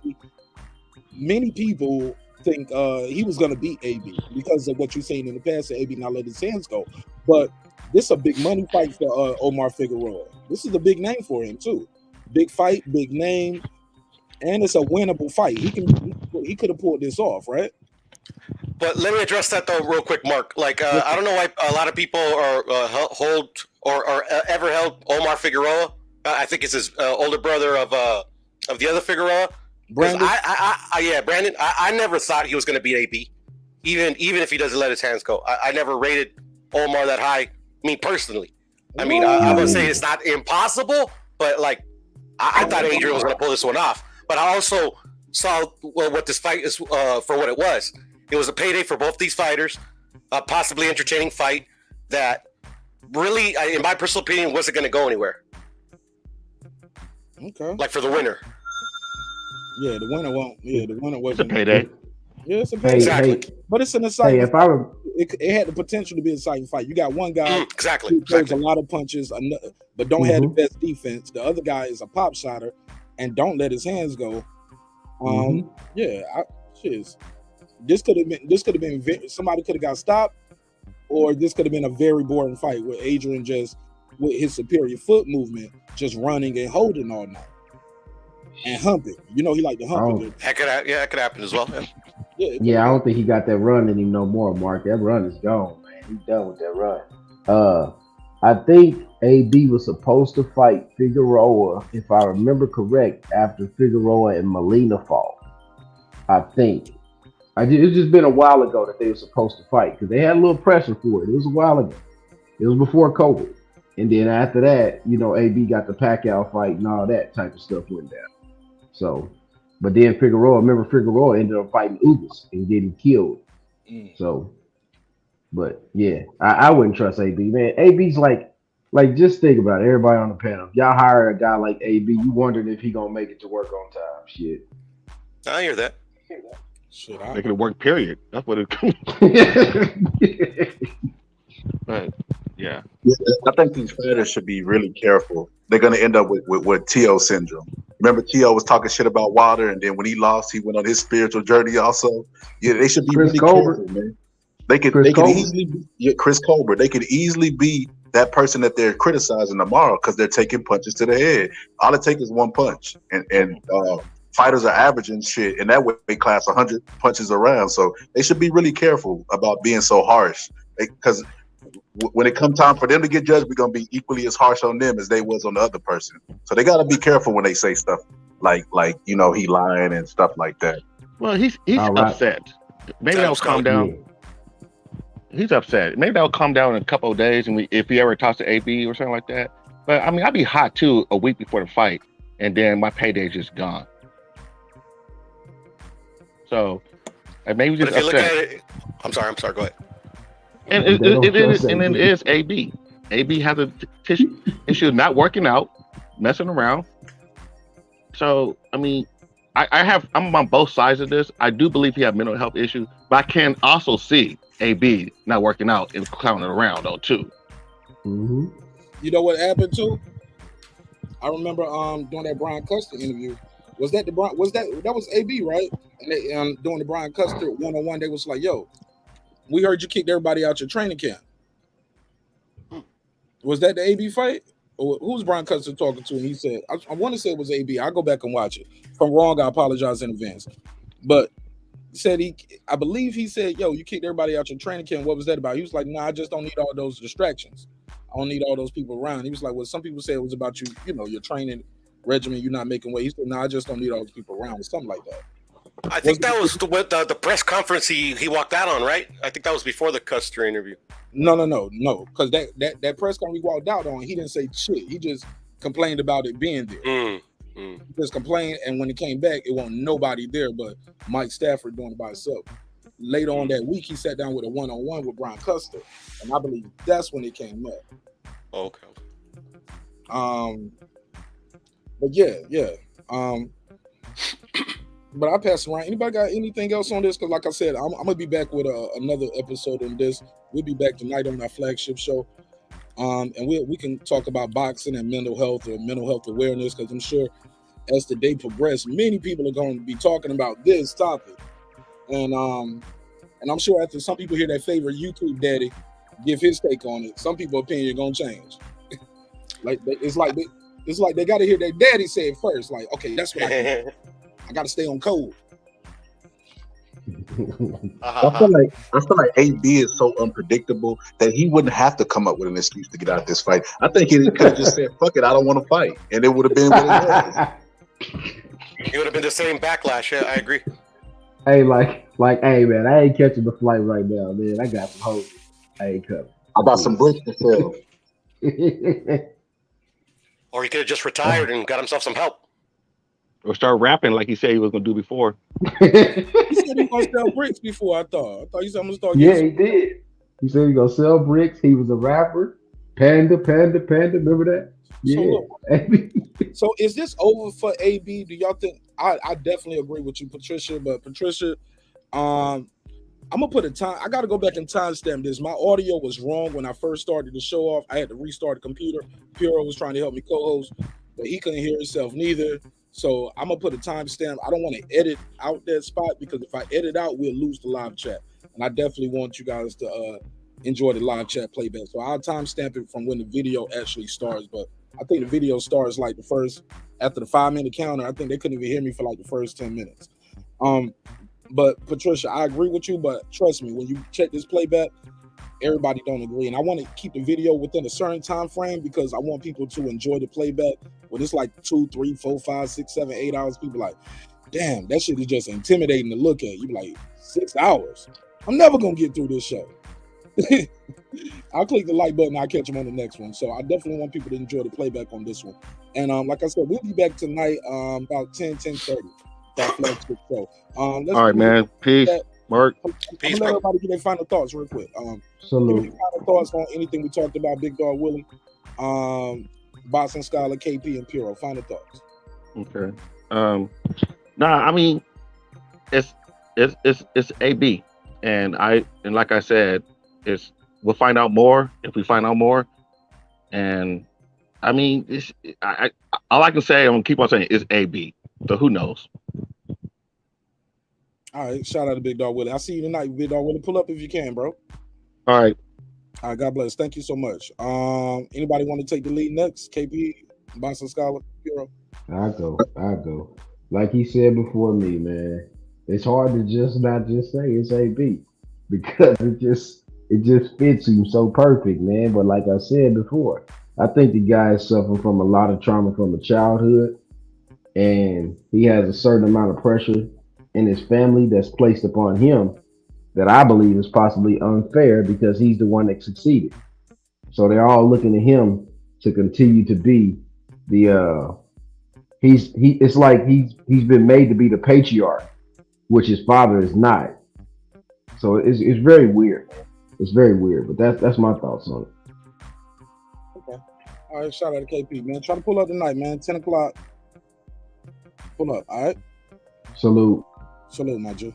Many people think he was gonna beat AB because of what you've seen in the past. That AB not let his hands go, but this is a big money fight for Omar Figueroa. This is a big name for him too. Big fight, big name, and it's a winnable fight. He could have pulled this off, right? But let me address that though real quick, Mark. Like, I don't know why a lot of people are hold or ever held Omar Figueroa. I think it's his older brother of the other Figueroa. Brandon. Brandon. I never thought he was going to beat AB, even if he doesn't let his hands go. I never rated Omar that high. Me personally. I mean, I'm gonna say it's not impossible, but like, I thought Adrien was going to pull this one off. But I also saw what this fight is for what it was. It was a payday for both these fighters, a possibly entertaining fight that really, in my personal opinion, wasn't going to go anywhere. Okay. Like for the winner. Yeah, the winner won't. Yeah, the winner wasn't. It's a payday. Yeah, it's a payday. Exactly. But it's an exciting. It had the potential to be an exciting fight. You got one guy who throws a lot of punches, but don't have the best defense. The other guy is a pop shotter and don't let his hands go. This could have been somebody could have got stopped, or this could have been a very boring fight where Adrien just with his superior foot movement just running and holding all night and humping. You know he like to hump. That could happen as well. Yeah, I don't think he got that run in him no more, Mark. That run is gone, man. He's done with that run. I think AB was supposed to fight Figueroa, if I remember correct, after Figueroa and Molina fought. I think. It's just been a while ago that they were supposed to fight because they had a little pressure for it. It was a while ago. It was before COVID. And then after that, AB got the Pacquiao fight and all that type of stuff went down. So, but then Figueroa ended up fighting Ugas and getting killed. So, but yeah, I wouldn't trust AB, man. AB's like just think about it. Everybody on the panel, if y'all hire a guy like AB, you wondering if he gonna make it to work on time. Shit. I hear that. Making it work, period. That's what it But yeah, I think these fighters should be really careful. They're going to end up with T.O. syndrome. Remember, T.O. was talking shit about Wilder, and then when he lost, he went on his spiritual journey also. Yeah, they should be really careful, man. They could easily be Chris Colbert. They could easily be that person that they're criticizing tomorrow because they're taking punches to the head. All it takes is one punch, and fighters are averaging in that weight class 100 punches around. So they should be really careful about being so harsh because when it comes time for them to get judged, we're gonna be equally as harsh on them as they was on the other person. So they got to be careful when they say stuff like he lying and stuff like that. Well, he's upset. Maybe that'll calm down. He's upset. Maybe that'll calm down in a couple of days, and if he ever talks to AB or something like that. But I mean, I'd be hot too a week before the fight, and then my payday's just gone. So maybe just upset. Look at it, I'm sorry. Go ahead. And it is AB. AB has a issue not working out, messing around. So I mean, I'm on both sides of this. I do believe he has mental health issues, but I can also see AB not working out and clowning around though too. Mm-hmm. You know what happened too? I remember doing that Brian Custer interview. Was that was AB, right? And they doing the Brian Custer one-on-one, they was like, yo, we heard you kicked everybody out your training camp. Was that the AB fight? Or who's Brian Custer talking to? And he said, I want to say it was AB. I'll go back and watch it. If I'm wrong, I apologize in advance. But said I believe he said, yo, you kicked everybody out your training camp. What was that about? He was like, nah, I just don't need all those distractions. I don't need all those people around. He was like, well, some people say it was about you, your training regimen, you're not making weight. He said, nah, I just don't need all those people around, or something like that. I think that was the press conference he walked out on, right? I think that was before the Custer interview. No. Because that press conference he walked out on, he didn't say shit. He just complained about it being there. He just complained, and when he came back, it wasn't nobody there but Mike Stafford doing it by himself. Later on that week, he sat down with a one-on-one with Brian Custer, and I believe that's when it came up. Okay. But yeah. But I pass around. Anybody got anything else on this? Because like I said, I'm gonna be back with another episode on this. We'll be back tonight on our flagship show, and we can talk about boxing and mental health or mental health awareness. Because I'm sure as the day progresses, many people are going to be talking about this topic, and I'm sure after some people hear their favorite YouTube daddy give his take on it, some people's opinion gonna change. It's like they got to hear their daddy say it first. Like, okay, that's what I got to stay on code. I feel like AB is so unpredictable that he wouldn't have to come up with an excuse to get out of this fight. I think he could have just said, "Fuck it, I don't want to fight," and it would have been what it was. It would have been the same backlash. Yeah, I agree. Hey, hey man, I ain't catching the flight right now, man. I got some hope. I ain't coming. I got some bricks to sell. Or he could have just retired and got himself some help. Or start rapping like he said he was gonna do before. He said he was gonna sell bricks before. I thought he said I'm gonna start. Yeah, he did. He said he gonna sell bricks. He was a rapper. Panda. Remember that? Yeah. So is this over for AB? Do y'all think? I definitely agree with you, Patricia. But Patricia, I'm gonna put a time. I gotta go back and timestamp this. My audio was wrong when I first started the show off. I had to restart the computer. Piero was trying to help me co-host, but he couldn't hear himself neither. So I'm gonna put a timestamp. I don't want to edit out that spot because if I edit out, we'll lose the live chat. And I definitely want you guys to enjoy the live chat playback. So I'll timestamp it from when the video actually starts. But I think the video starts like after the 5-minute counter. I think they couldn't even hear me for like the first 10 minutes. But Patricia, I agree with you, but trust me, when you check this playback, everybody don't agree. And I want to keep the video within a certain time frame because I want people to enjoy the playback. When it's like 2, 3, 4, 5, 6, 7, 8 hours, people like, damn, that shit is just intimidating to look at. You be like, 6 hours? I'm never gonna get through this show. I'll click the like button, I'll catch them on the next one. So I definitely want people to enjoy the playback on this one. And like I said, we'll be back tonight about 10:30. Show. All right, man. Peace, Mark. Peace, let everybody get their final thoughts real quick. Salute. Final thoughts on anything we talked about, Big Dog Willie, Boxing Scholar, KP, and Piero. Final thoughts. Okay. I mean, it's AB, and like I said, we'll find out more if we find out more. And I mean, all I can say, I'm gonna keep on saying, is AB. So who knows? All right, shout out to Big Dog Willie. I'll see you tonight, Big Dog Willie. Pull up if you can, bro. All right. All right, God bless. Thank you so much. Anybody want to take the lead next? KP, Boxing Scholar, Piero? I go. Like he said before me, man. It's hard to not just say it's AB because it just fits him so perfect, man. But like I said before, I think the guy is suffering from a lot of trauma from a childhood, and he has a certain amount of pressure in his family that's placed upon him that I believe is possibly unfair because he's the one that succeeded. So they're all looking at him to continue to be the he it's like he's been made to be the patriarch, which his father is not. So it's very weird, man. It's very weird, but that's my thoughts on it. Okay. All right, shout out to KP, man. Try to pull up tonight, man. 10 o'clock. Pull up, all right? Salute. Salute, my G.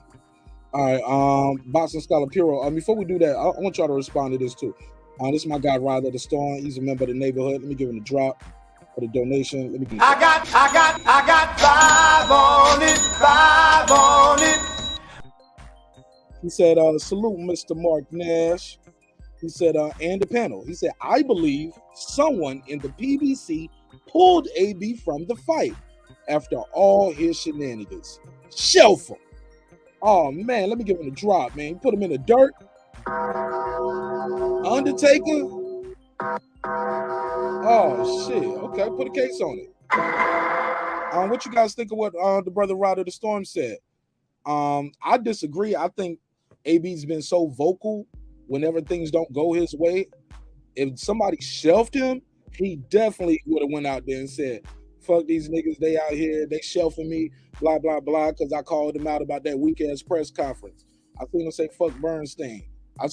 All right, Boxing Scholar Puro. Before we do that, I want y'all to respond to this too. This is my guy, Ryder the Storm. He's a member of the neighborhood. Let me give him a drop for the donation. Let me give I got 5 on it. He said, salute, Mr. Marq Nash. He said, and the panel. He said, I believe someone in the PBC pulled AB from the fight after all his shenanigans. Shelf him. Oh, man, let me give him a drop, man. Put him in the dirt. Undertaker. Oh, shit. Okay, put a case on it. What you guys think of what the brother Ryder the Storm said? I disagree. I think AB's been so vocal whenever things don't go his way. If somebody shelved him, he definitely would have went out there and said, fuck these niggas, they out here, they shelving me, blah, blah, blah, because I called him out about that weak-ass press conference. I seen him say, fuck Bernstein. I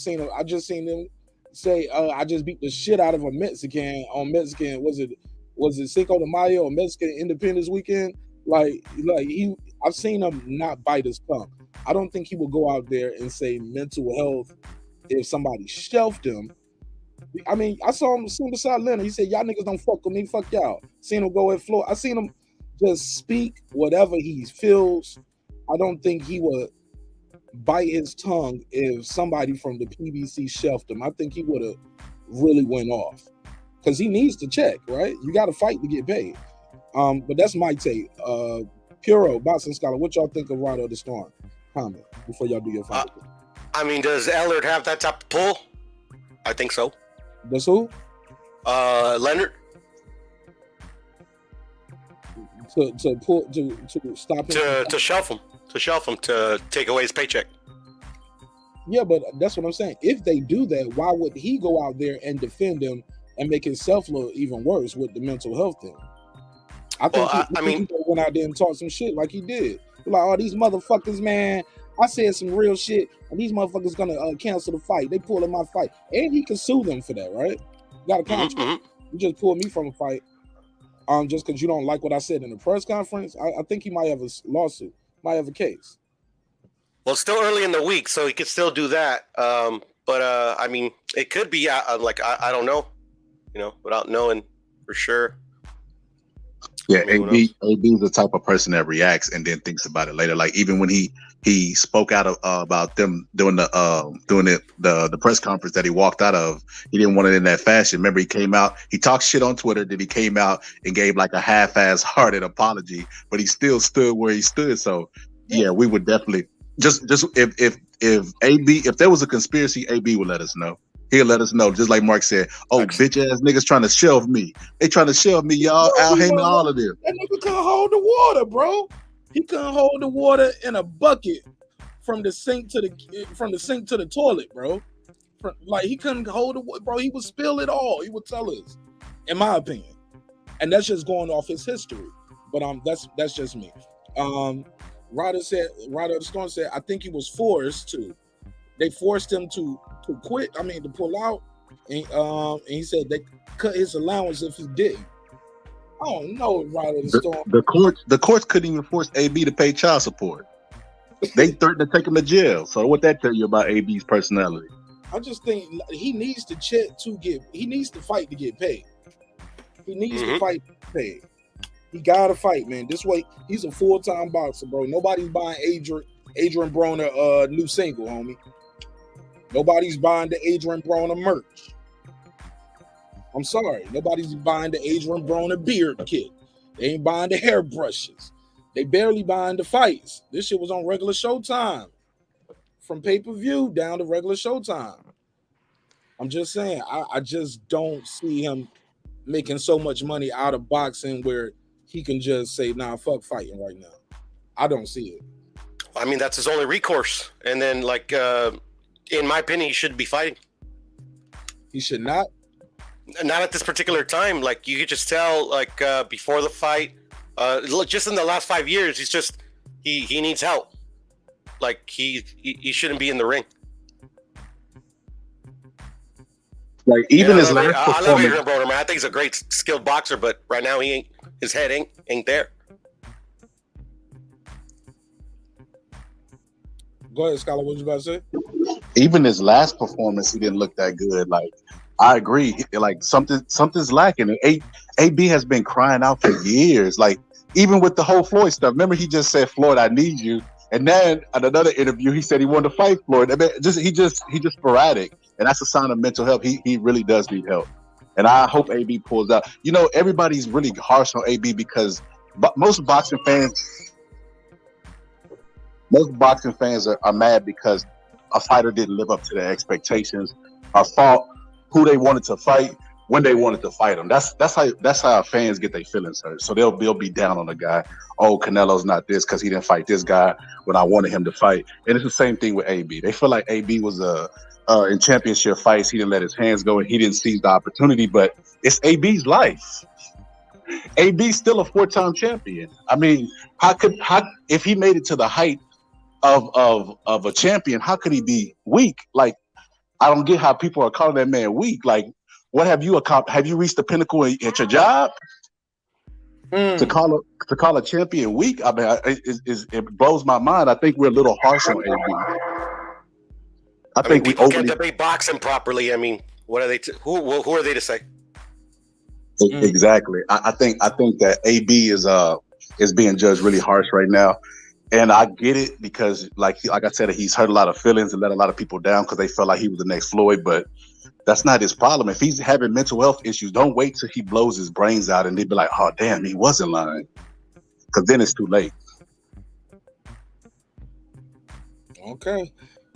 just seen him say, I just beat the shit out of a Mexican on Mexican, was it Cinco de Mayo or Mexican Independence Weekend? I've seen him not bite his tongue. I don't think he will go out there and say mental health if somebody shelved him. I mean, I saw him soon beside Leonard. He said, y'all niggas don't fuck with me, fuck y'all. Seen him go at floor. I seen him just speak whatever he feels. I don't think he would bite his tongue if somebody from the PBC shelved him. I think he would have really went off. Because he needs to check, right? You got to fight to get paid. But that's my take. Puro, Boxing Scholar, what y'all think of Ryder the Storm? Comment before y'all do your fight. I mean, does Ellard have that type of pull? I think so. Does who? Leonard. To stop him? To shelf him, to take away his paycheck. Yeah, but that's what I'm saying. If they do that, why would he go out there and defend him and make himself look even worse with the mental health thing? I think he went out there and talked some shit like he did. Like, oh, these motherfuckers, man, I said some real shit, and these motherfuckers gonna cancel the fight. They pulling my fight, and he can sue them for that, right? You got a contract. You just pulled me from a fight, just because you don't like what I said in the press conference. I think he might have a lawsuit, might have a case. Well, it's still early in the week, so he could still do that. But I mean, it could be I don't know, without knowing for sure. Yeah, AB is the type of person that reacts and then thinks about it later. Like even when he spoke out about them doing the press conference that he walked out of, he didn't want it in that fashion. Remember, he came out, he talked shit on Twitter, then he came out and gave like a half-ass hearted apology, but he still stood where he stood. So yeah, we would definitely just if there was a conspiracy, AB would let us know. He'll let us know, just like Mark said. Oh, bitch ass niggas trying to shelve me. They trying to shelve me, y'all. Al Heyman, all of them. That nigga couldn't hold the water, bro. He couldn't hold the water in a bucket from the sink to the toilet, bro. He couldn't hold the water, bro. He would spill it all. He would tell us, in my opinion, and that's just going off his history. But that's just me. Ryder the Storm said, I think he was forced to. They forced him to quit. I mean, to pull out, and he said they cut his allowance if he didn't. I don't know, Ryder the Storm. The courts couldn't even force AB to pay child support. They threatened to take him to jail. So what that tell you about AB's personality? I just think he needs to he needs to fight to get paid. He needs to fight to get paid. He gotta fight, man. This way, he's a full-time boxer, bro. Nobody's buying Adrien Broner new single, homie. Nobody's buying the Adrien Broner merch. I'm sorry. Nobody's buying the Adrien Broner beard kit. They ain't buying the hairbrushes. They barely buying the fights. This shit was on regular Showtime. From pay-per-view down to regular Showtime. I'm just saying, I just don't see him making so much money out of boxing where he can just say, nah, fuck fighting right now. I don't see it. I mean, that's his only recourse. And then, like, in my opinion, he shouldn't be fighting. He should not? Not at this particular time. Like, you could just tell, like, before the fight, just in the last 5 years, he's just, he needs help. Like, he shouldn't be in the ring. Like, even his last I love performance. Adrien Broner, man. I think he's a great skilled boxer, but right now his head ain't there. Go ahead, Scholar. What you about to say? Even his last performance, he didn't look that good. Like, I agree. Like, something's lacking. And AB has been crying out for years. Like, even with the whole Floyd stuff. Remember, he just said, "Floyd, I need you." And then at another interview, he said he wanted to fight Floyd. I mean, he just sporadic, and that's a sign of mental health. He really does need help, and I hope AB pulls out. You know, everybody's really harsh on AB because most boxing fans are mad because a fighter didn't live up to their expectations, or fought who they wanted to fight when they wanted to fight them. That's how fans get their feelings hurt. So they'll be down on the guy. Oh, Canelo's not this because he didn't fight this guy when I wanted him to fight. And it's the same thing with AB. They feel like AB was in championship fights. He didn't let his hands go and he didn't seize the opportunity. But it's AB's life. AB's still a 4-time champion. I mean, how if he made it to the height of a champion, how could he be weak? Like, I don't get how people are calling that man weak. Like, what have you accomplished? Have you reached the pinnacle at your job? To call a champion weak, I mean, it blows my mind. I think we're a little harsh on AB. I think mean, people can't debate boxing properly. I mean, what are they? Who are they to say? Exactly. I think that AB is being judged really harsh right now, and I get it because, like I said, he's hurt a lot of feelings and let a lot of people down because they felt like he was the next Floyd, but that's not his problem. If he's having mental health issues, don't wait till he blows his brains out and they'd be like, "Oh, damn, he wasn't lying," because then it's too late. Okay.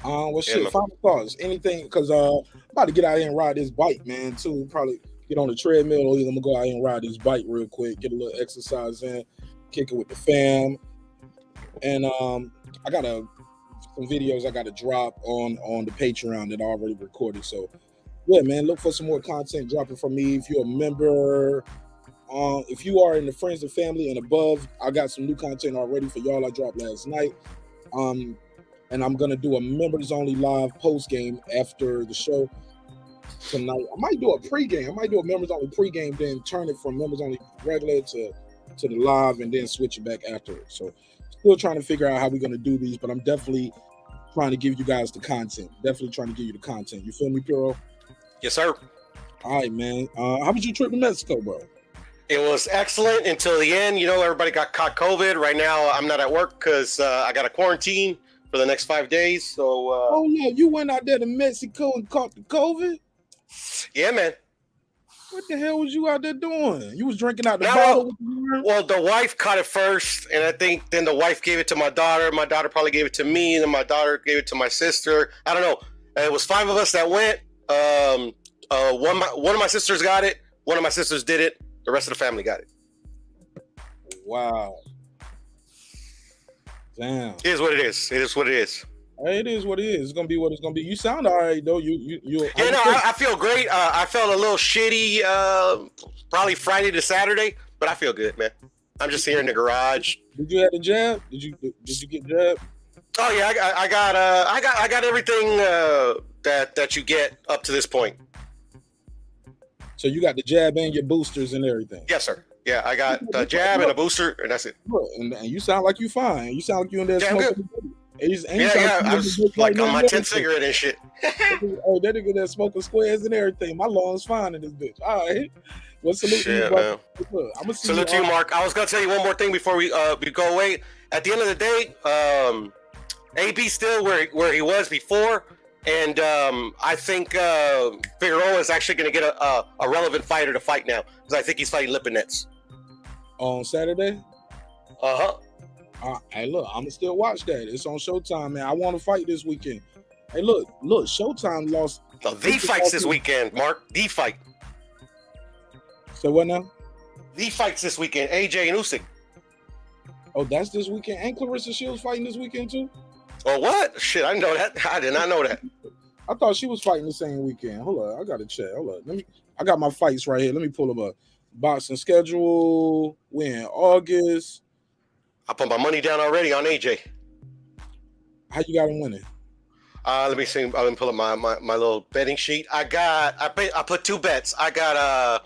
Well, shit. Final thoughts. Anything? Because I'm about to get out here and ride this bike, man. Too. Probably get on the treadmill, or either I'm gonna go out here and ride this bike real quick, get a little exercise in, kick it with the fam, and I got some videos I got to drop on the Patreon that I already recorded. So yeah, man, look for some more content dropping from me. If you're a member, if you are in the friends and family and above, I got some new content already for y'all. I dropped last night. And I'm gonna do a members only live post game after the show tonight. I might do a pregame. I might do a members only pregame, then turn it from members only regular to the live, and then switch it back afterwards. So still trying to figure out how we're gonna do these, but I'm definitely trying to give you guys the content. Definitely trying to give you the content. You feel me, Puro? Yes, sir. All right, man. How was your trip to Mexico, bro? It was excellent until the end. You know, everybody got caught COVID. Right now, I'm not at work because I got a quarantine for the next 5 days. So oh yeah, you went out there to Mexico and caught the COVID? Yeah, man. What the hell was you out there doing? You was drinking out the bottle? Well, the wife caught it first, and I think then the wife gave it to my daughter. My daughter probably gave it to me, and then my daughter gave it to my sister. I don't know. It was 5 of us that went. One of my sisters got it. One of my sisters did it. The rest of the family got it. Wow. Damn. It is what it is. It is what it is. It is what it is. It's gonna be what it's gonna be. You sound all right though. You. Yeah, no, I feel great. I felt a little shitty, probably Friday to Saturday, but I feel good, man. I'm just here in the garage. Did you have the jab? Did you get jabbed? Oh yeah, I got everything that you get up to this point. So you got the jab and your boosters and everything. Yes, sir. Yeah, I got the jab and a booster, and that's it. And you sound like you fine. You sound like you in there smoking. I was like on my 10th cigarette and shit. Oh, that nigga there smoking squares and everything. My lungs fine in this bitch. All right. Well, salute to you, bro. I'm gonna salute to you, Mark. I was gonna tell you one more thing before we go away. At the end of the day, AB still where he was before, and I think Figueroa is actually gonna get a relevant fighter to fight now, because I think he's fighting Lipinets on Saturday. Hey, look, I'm gonna still watch that. It's on Showtime, man. I want to fight this weekend. Hey, look, Showtime lost No, the fight's this weekend, Mark. The fight. So what now? The fight's this weekend. AJ and Usyk. Oh, that's this weekend. And Clarissa Shields fighting this weekend too? Oh, what? Shit, I didn't know that. I did not know that. I thought she was fighting the same weekend. Hold on, I gotta check. Hold on. I got my fights right here. Let me pull up a boxing schedule. We're in August. I put my money down already on AJ. How you got him winning? Let me see. Let me pull up my little betting sheet. I put 2 bets. I put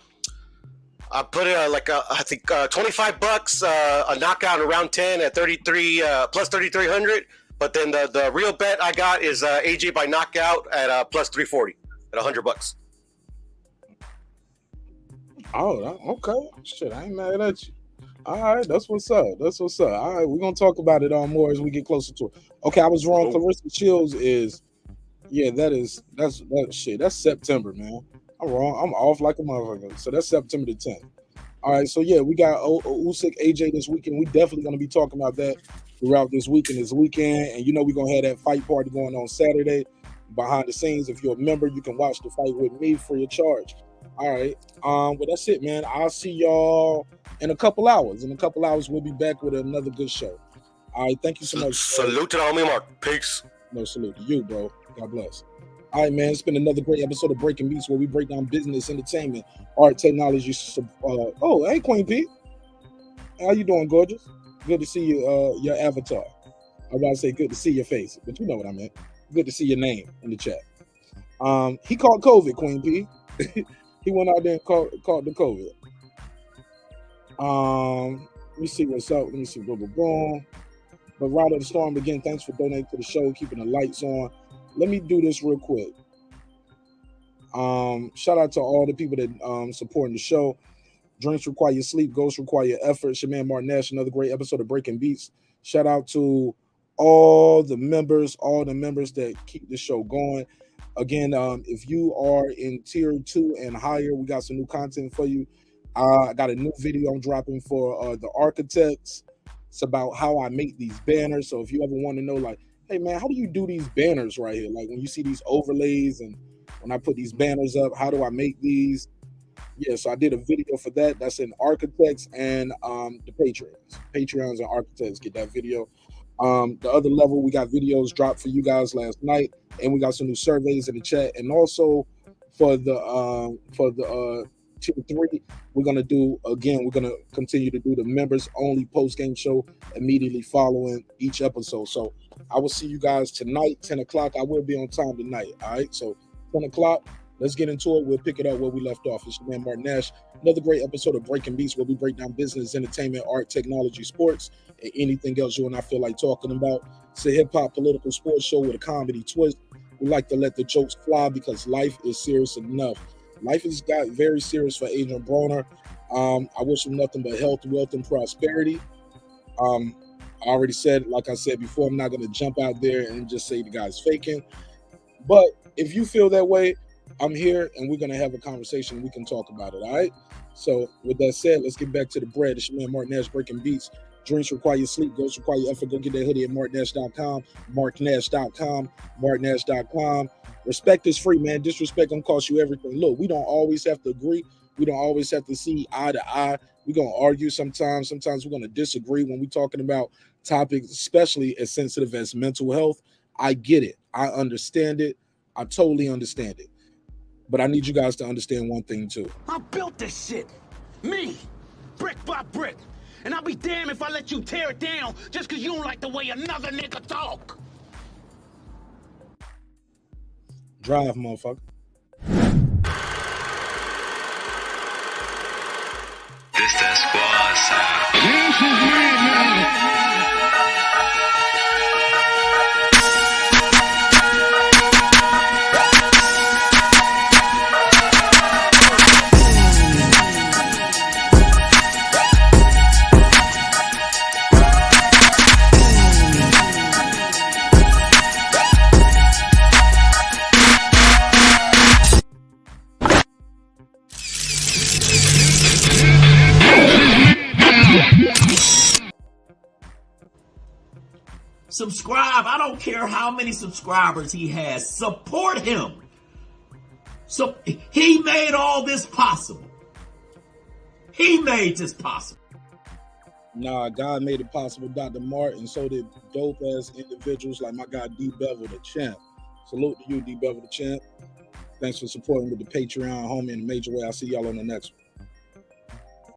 I think $25 a knockout in round 10 at 33 plus 3,300. But then the real bet I got is AJ by knockout at plus 340 at $100. Oh, okay. Shit, I ain't mad at you. All right, that's what's up. That's what's up. All right, we're gonna talk about it more as we get closer to it. Okay, I was wrong. Clarissa Shields is, that's shit. That's September, man. I'm wrong. I'm off like a motherfucker. So that's September the 10th. All right, so yeah, we got Usyk AJ this weekend. We definitely gonna be talking about that throughout this weekend. And we're gonna have that fight party going on Saturday behind the scenes. If you're a member, you can watch the fight with me free of charge. All right. Well, that's it, man. I'll see y'all in a couple hours. In a couple hours, we'll be back with another good show. All right. Thank you so much. Salute to the homie Mark. Peace. No, salute to you, bro. God bless. All right, man. It's been another great episode of Breaking Beats, where we break down business, entertainment, art, technology. Hey, Queen P. How you doing, gorgeous? Good to see you. Your avatar. I was about to say good to see your face, but you know what I meant. Good to see your name in the chat. He caught COVID, Queen P. He went out there and caught the COVID. Let me see what's up. Let me see. Boom. But Ride of the Storm, again, thanks for donating to the show, keeping the lights on. Let me do this real quick. Shout out to all the people that supporting the show. Drinks require your sleep, ghosts require your effort. It's your man Marq Nash, another great episode of Breaking Beats. Shout out to all the members that keep the show going. Again, if you are in tier 2 and higher, we got some new content for you. I got a new video I'm dropping for the architects. It's about how I make these banners. So if you ever want to know, like, hey man, how do you do these banners right here? Like when you see these overlays and when I put these banners up, how do I make these? Yeah, so I did a video for that. That's in architects and the Patreons and architects get that video. The other level, we got videos dropped for you guys last night, and we got some new surveys in the chat. And also for the tier 3, we're gonna continue to do the members only post game show immediately following each episode. So I will see you guys tonight, 10 o'clock. I will be on time tonight. All right, so 10 o'clock. Let's get into it. We'll pick it up where we left off. It's your man Marq Nash. Another great episode of Breaking Beats, where we break down business, entertainment, art, technology, sports, and anything else you and I feel like talking about. It's a hip-hop political sports show with a comedy twist. We like to let the jokes fly because life is serious enough. Life has got very serious for Adrien Broner. I wish him nothing but health, wealth, and prosperity. I already said, like I said before, I'm not going to jump out there and just say the guy's faking. But if you feel that way, I'm here and we're going to have a conversation. We can talk about it, all right? So with that said, let's get back to the bread. It's your man Marq Nash, Breaking Beats. Drinks require your sleep, ghosts require your effort. Go get that hoodie at marqnash.com, marqnash.com, marqnash.com. Respect is free, man. Disrespect gonna cost you everything. Look, we don't always have to agree. We don't always have to see eye to eye. We're gonna argue sometimes. Sometimes we're gonna disagree when we're talking about topics, especially as sensitive as mental health. I get it. I understand it. I totally understand it. But I need you guys to understand one thing too. I built this shit. Me. Brick by brick. And I'll be damned if I let you tear it down just because you don't like the way another nigga talk. Drive, motherfucker. This that squad sound. Subscribe. I don't care how many subscribers he has. Support him. So he made all this possible. He made this possible. Nah, God made it possible, Dr. Mark, and so did dope ass individuals like my guy D Bevel the Champ. Salute to you, D Bevel the Champ. Thanks for supporting with the Patreon, homie, in a major way. I'll see y'all on the next one.